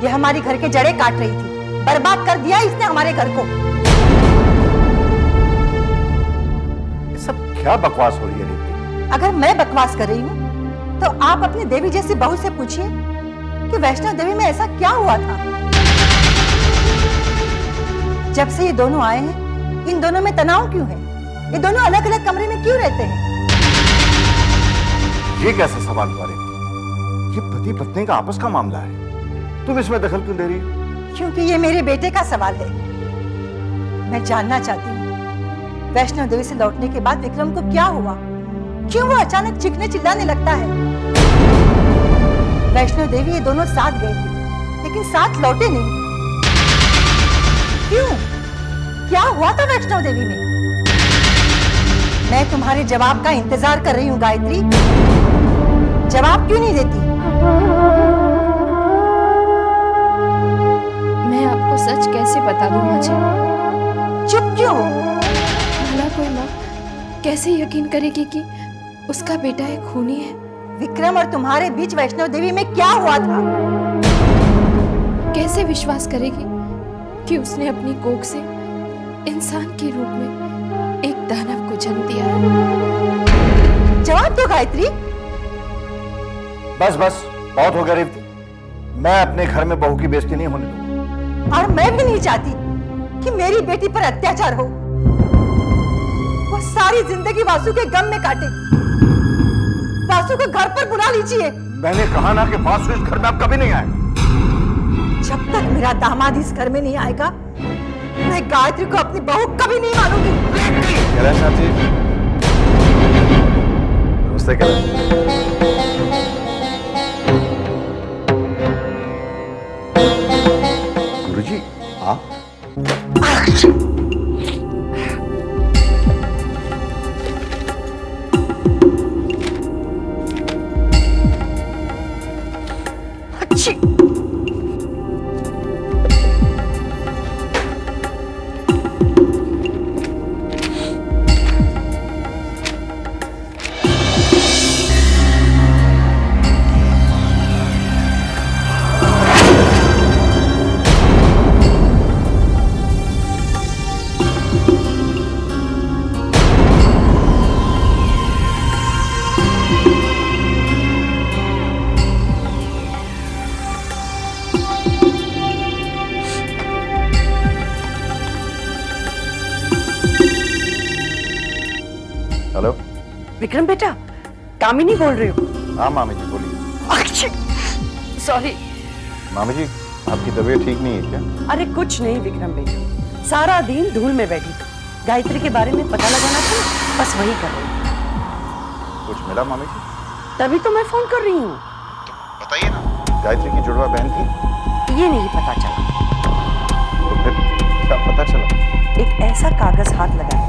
ये हमारी घर के जड़ें काट रही थी। बर्बाद कर दिया इसने हमारे घर को। ये सब क्या बकवास हो रही है रीति? अगर मैं बकवास कर रही हूँ तो आप अपनी देवी जैसी बहू से पूछिए कि वैष्णव देवी में ऐसा क्या हुआ था। जब से ये दोनों आए हैं, इन दोनों में तनाव क्यों है? ये दोनों अलग अलग कमरे में क्यों रहते हैं? ये कैसा सवाल हुआ रीति? ये पति पत्नी का आपस का मामला है, तुम इसमें दखल क्यों दे रही हो? क्योंकि ये मेरे बेटे का सवाल है। मैं जानना चाहती हूँ वैष्णव देवी से लौटने के बाद विक्रम को क्या हुआ, क्यों वो अचानक चीखने चिल्लाने लगता है। वैष्णव देवी ये दोनों साथ गए थे, लेकिन साथ लौटे नहीं। क्यों? क्या हुआ था वैष्णव देवी में? मैं तुम्हारे जवाब का इंतजार कर रही हूँ गायत्री। जवाब क्यों नहीं देती? मैं आपको सच कैसे बता दूं माँ जी? चुप क्यों? भला कोई माँ कैसे यकीन करेगी कि उसका बेटा एक खूनी है? विक्रम और तुम्हारे बीच वैष्णव देवी में क्या हुआ था? कैसे विश्वास करेगी कि उसने अपनी कोख से इंसान के रूप में एक दानव को जन्म दिया है? जवाब दो गायत्री। बस बस, बहुत हो गया रीति। मैं अपने घर में बहू की बेइज्जती नहीं होने दूंगा। और मैं भी नहीं चाहती कि मेरी बेटी पर अत्याचार हो। वो सारी जिंदगी वासु के गम में काटे। वासु को घर पर बुला लीजिए। मैंने कहा ना कि वासु इस घर में अब कभी नहीं आएगा। जब तक मेरा दामाद इस घर में नहीं आएगा, मैं गायत्री को अपनी बहू कभी नहीं मानूंगी। कैलाश नाथ जी, नमस्ते कैलाश। गुरुजी, आप? अच्छी। हेलो। विक्रम बेटा, कामिनी बोल रही हो? हाँ मामी जी बोलिए। सॉरी। मामी जी आपकी तबीयत ठीक नहीं है क्या? अरे कुछ नहीं विक्रम बेटा, सारा दिन धूल में बैठी थी, गायत्री के बारे में पता लगाना था, बस वही कर रही थी। कुछ मिला मामी जी? तभी तो मैं फोन कर रही हूँ। तो बताइए ना, गायत्री की जुड़वा बहन थी? ये नहीं पता चला। तो फिर क्या पता चला? एक ऐसा कागज हाथ लगा है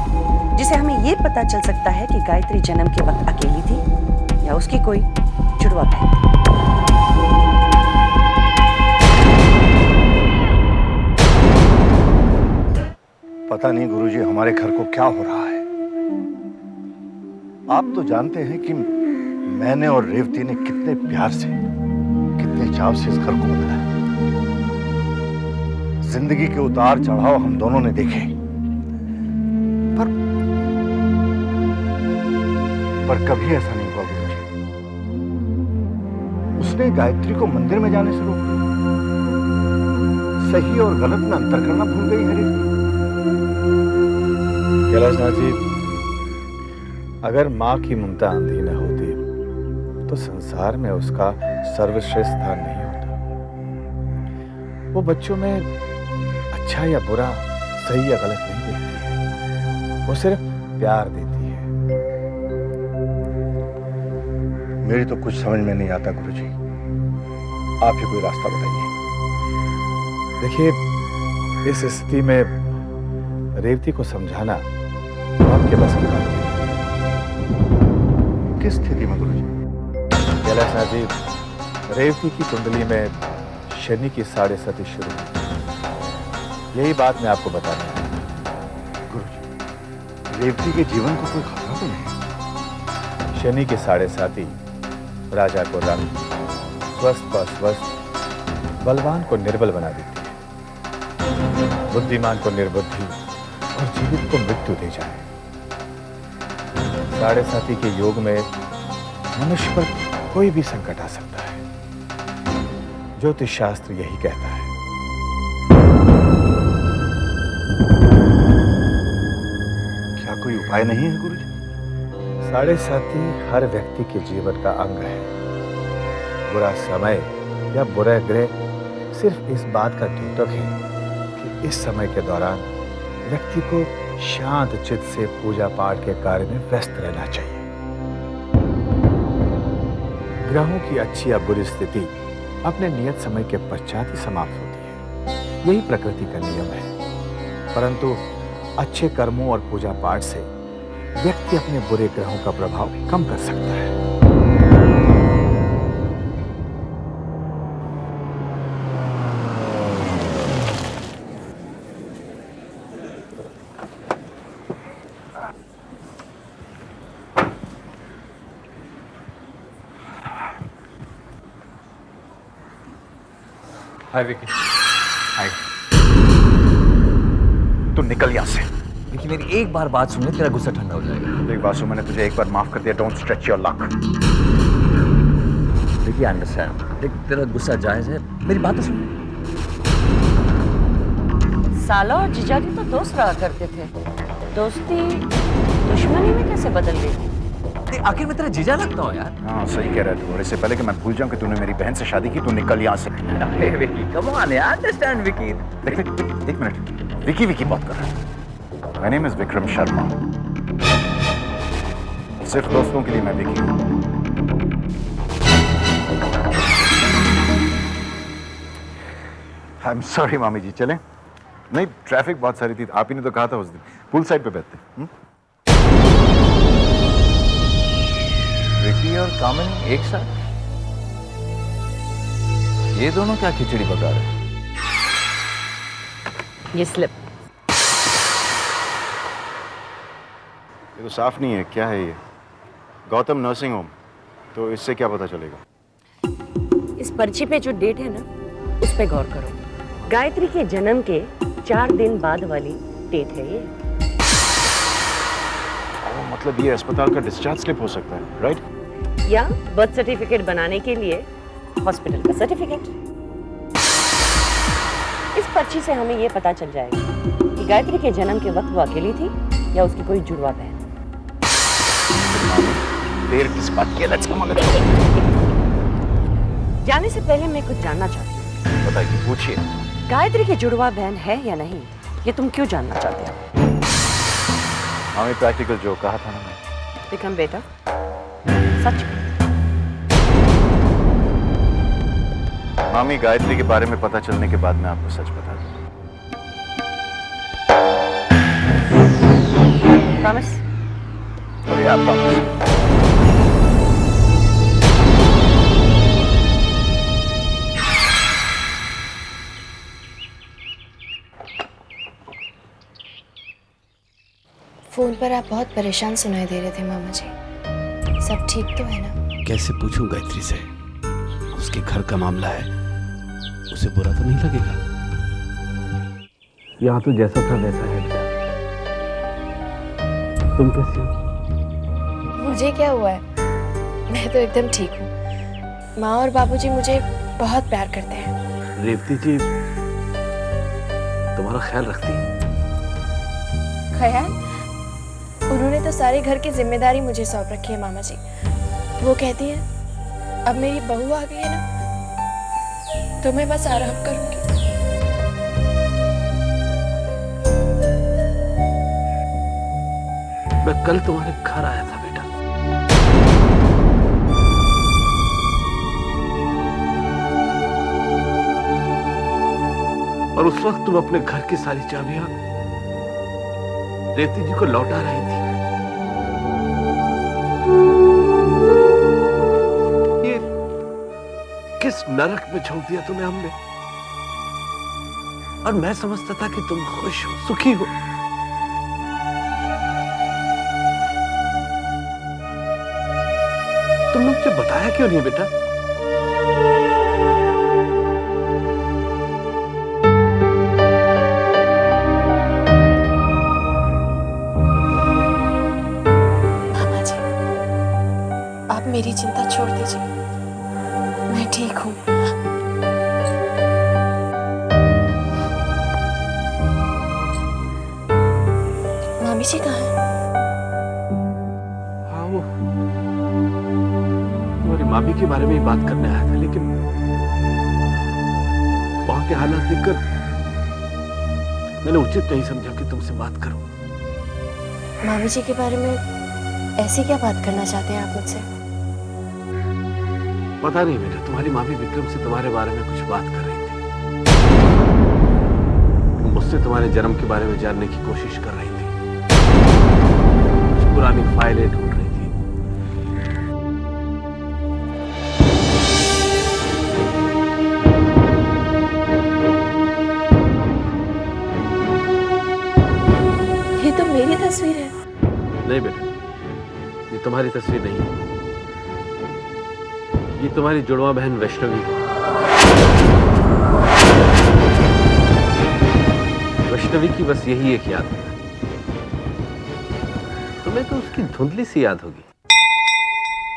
जिसे हमें ये पता चल सकता है कि गायत्री जन्म के वक्त अकेली थी या उसकी कोई जुड़वा बहन थी। पता नहीं गुरुजी हमारे घर को क्या हो रहा है। आप तो जानते हैं कि मैंने और रेवती ने कितने प्यार से, कितने चाव से इस घर को बनाया। जिंदगी के उतार चढ़ाव हम दोनों ने देखे, पर कभी ऐसा नहीं हुआ गुरुजी। उसने गायत्री को मंदिर में जाने से रोक दिया। सही और गलत में अंतर करना भूल गई है रेवती। कैलाशनाथ जी, अगर माँ की ममता अंधी न होती तो संसार में उसका सर्वश्रेष्ठ स्थान नहीं होता। वो बच्चों में अच्छा या बुरा, सही या गलत नहीं देखती है, वो सिर्फ प्यार देती है। मेरी तो कुछ समझ में नहीं आता गुरुजी, आप ही कोई रास्ता बताइए। देखिए, इस स्थिति में रेवती को समझाना आपके बस की बात नहीं। किस स्थिति में गुरुजी? कैलाशनाथ जी, रेवती की कुंडली में शनि की 7.5 शुरू हुई। यही बात मैं आपको बताना है। गुरुजी, रेवती के जीवन को कोई खतरा तो नहीं? शनि की 7.5 राजा को रंग, स्वस्थ को अस्वस्थ, बलवान को निर्बल बना देती है, बुद्धिमान को निर्बुद्धि और जीवित को मृत्यु दे जाए। 7.5 के योग में मनुष्य पर कोई भी संकट आ सकता है। ज्योतिष शास्त्र यही कहता है। क्या कोई उपाय नहीं है गुरुजी? 7.5 हर व्यक्ति के जीवन का अंग है। बुरा समय या बुरा ग्रह सिर्फ इस बात का द्योतक है कि इस समय के दौरान व्यक्ति को शांत चित्त से पूजा पाठ के कार्य में व्यस्त रहना चाहिए। ग्रहों की अच्छी या बुरी स्थिति अपने नियत समय के पश्चात ही समाप्त होती है। यही प्रकृति का नियम है। परंतु अच्छे कर्मों और पूजा पाठ से व्यक्ति अपने बुरे ग्रहों का प्रभाव कम कर सकता है। हाय विकी। हाय। तू निकल यहां से। विकी, मेरी एक बार बात सुन ले, तेरा गुस्सा ठंडा हो जाएगा। एक बात सुन, मैंने तुझे एक बार माफ कर दिया। Don't stretch your luck. Vicky, understand. देख, तेरा गुस्सा जायज है, मेरी बात तो सुन। साला और जीजाजी तो दोस्त रहा करते थे, दोस्ती दुश्मनी में कैसे बदल गई? आखिर में तेरा जीजा लगता हो यार। हाँ सही कह रहा है तू। और इससे पहले कि मैं भूल जाऊं कि तूने मेरी बहन से शादी की, तू निकल यहाँ से। विकी, कम ऑन यार, अंडरस्टैंड विकी। देख एक मिनट, विकी विकी बात कर रहा है। My name is Vikram Sharma. सिर्फ दोस्तों के लिए मैं विकी हूँ। आई एम सॉरी मामी जी, चलें? नहीं, ट्रैफिक बहुत सारी थी, आप ही ने तो कहा था उस दिन पूल साइड पे बैठते। विकी और कामिनी एक साथ? ये दोनों क्या खिचड़ी पका रहे? ये स्लिप। ये तो साफ नहीं है, क्या है ये? गौतम नर्सिंग होम, तो इससे क्या पता चलेगा? इस पर्ची पे जो डेट है ना, उस पे गौर करो। गायत्री के जन्म के 4 दिन बाद वाली डेट है ये। मतलब ये अस्पताल का डिस्चार्ज स्लिप हो सकता है, राइट? या बर्थ सर्टिफिकेट बनाने के लिए हॉस्पिटल का सर्टिफिकेट। इस पर्ची से हमें ये पता चल जाएगा कि गायत्री के जन्म के वक्त वो अकेली थी या उसकी कोई जुड़वा बहन। देर किस बात की? Let's come. जाने से पहले मैं कुछ जानना चाहती हूँ। बताइए, पूछिए। गायत्री की जुड़वा बहन है या नहीं, ये तुम क्यों जानना चाहते हो? हमें प्रैक्टिकल जो कहा था ना मैं। विक्रम बेटा, सच में। मामी, गायत्री के बारे में पता चलने के बाद मैं आपको सच बता दूं। प्रॉमिस? या प्रॉमिस। फोन पर आप बहुत परेशान सुनाई दे रहे थे मामा जी। सब ठीक तो है ना? कैसे पूछूं गायत्री से? उसके घर का मामला है, उसे बुरा तो नहीं लगेगा? यहाँ तो जैसा था वैसा है बेटा। तुम कैसी हो? मुझे क्या हुआ है, मैं तो एकदम ठीक हूँ। माँ और बाबूजी मुझे बहुत प्यार करते हैं। रेवती जी तुम्हारा ख्याल रखती है? ख्याल? उन्होंने तो सारे घर की जिम्मेदारी मुझे सौंप रखी है मामा जी। वो कहती है अब मेरी बहू आ गई है ना, तो मैं बस आराम करूंगी। मैं कल तुम्हारे घर आया था बेटा। और उस वक्त तुम अपने घर की सारी चाबियां रेवती जी को लौटा रही थी। ये किस नरक में छोड़ दिया तुम्हें हमने। और मैं समझता था कि तुम खुश हो, सुखी हो। तुमने मुझे बताया क्यों नहीं बेटा? मेरी चिंता छोड़ दीजिए, मैं ठीक हूँ। मामी जी कहाँ हैं? हाँ, वो तुम्हारी मामी के बारे में ही बात करने आया था, लेकिन वहां के हालात देखकर मैंने उचित नहीं समझा कि तुमसे बात करूं। मामी जी के बारे में ऐसी क्या बात करना चाहते हैं आप मुझसे? पता नहीं बेटा, तुम्हारी मामी विक्रम से तुम्हारे बारे में कुछ बात कर रही थी। मुझसे तुम्हारे जन्म के बारे में जानने की कोशिश कर रही थी। कुछ पुरानी फाइलें ढूंढ रही थी। ये तो मेरी तस्वीर है। नहीं बेटा, ये तुम्हारी तस्वीर नहीं है। ये तुम्हारी जुड़वा बहन वैष्णवी है। वैष्णवी की बस यही एक याद है। तुम्हें तो उसकी धुंधली सी याद होगी।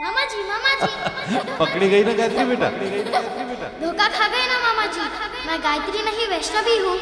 मामा जी पकड़ी गई ना गायत्री बेटा? धोखा खा गए ना मामा जी, मैं गायत्री नहीं वैष्णवी हूँ।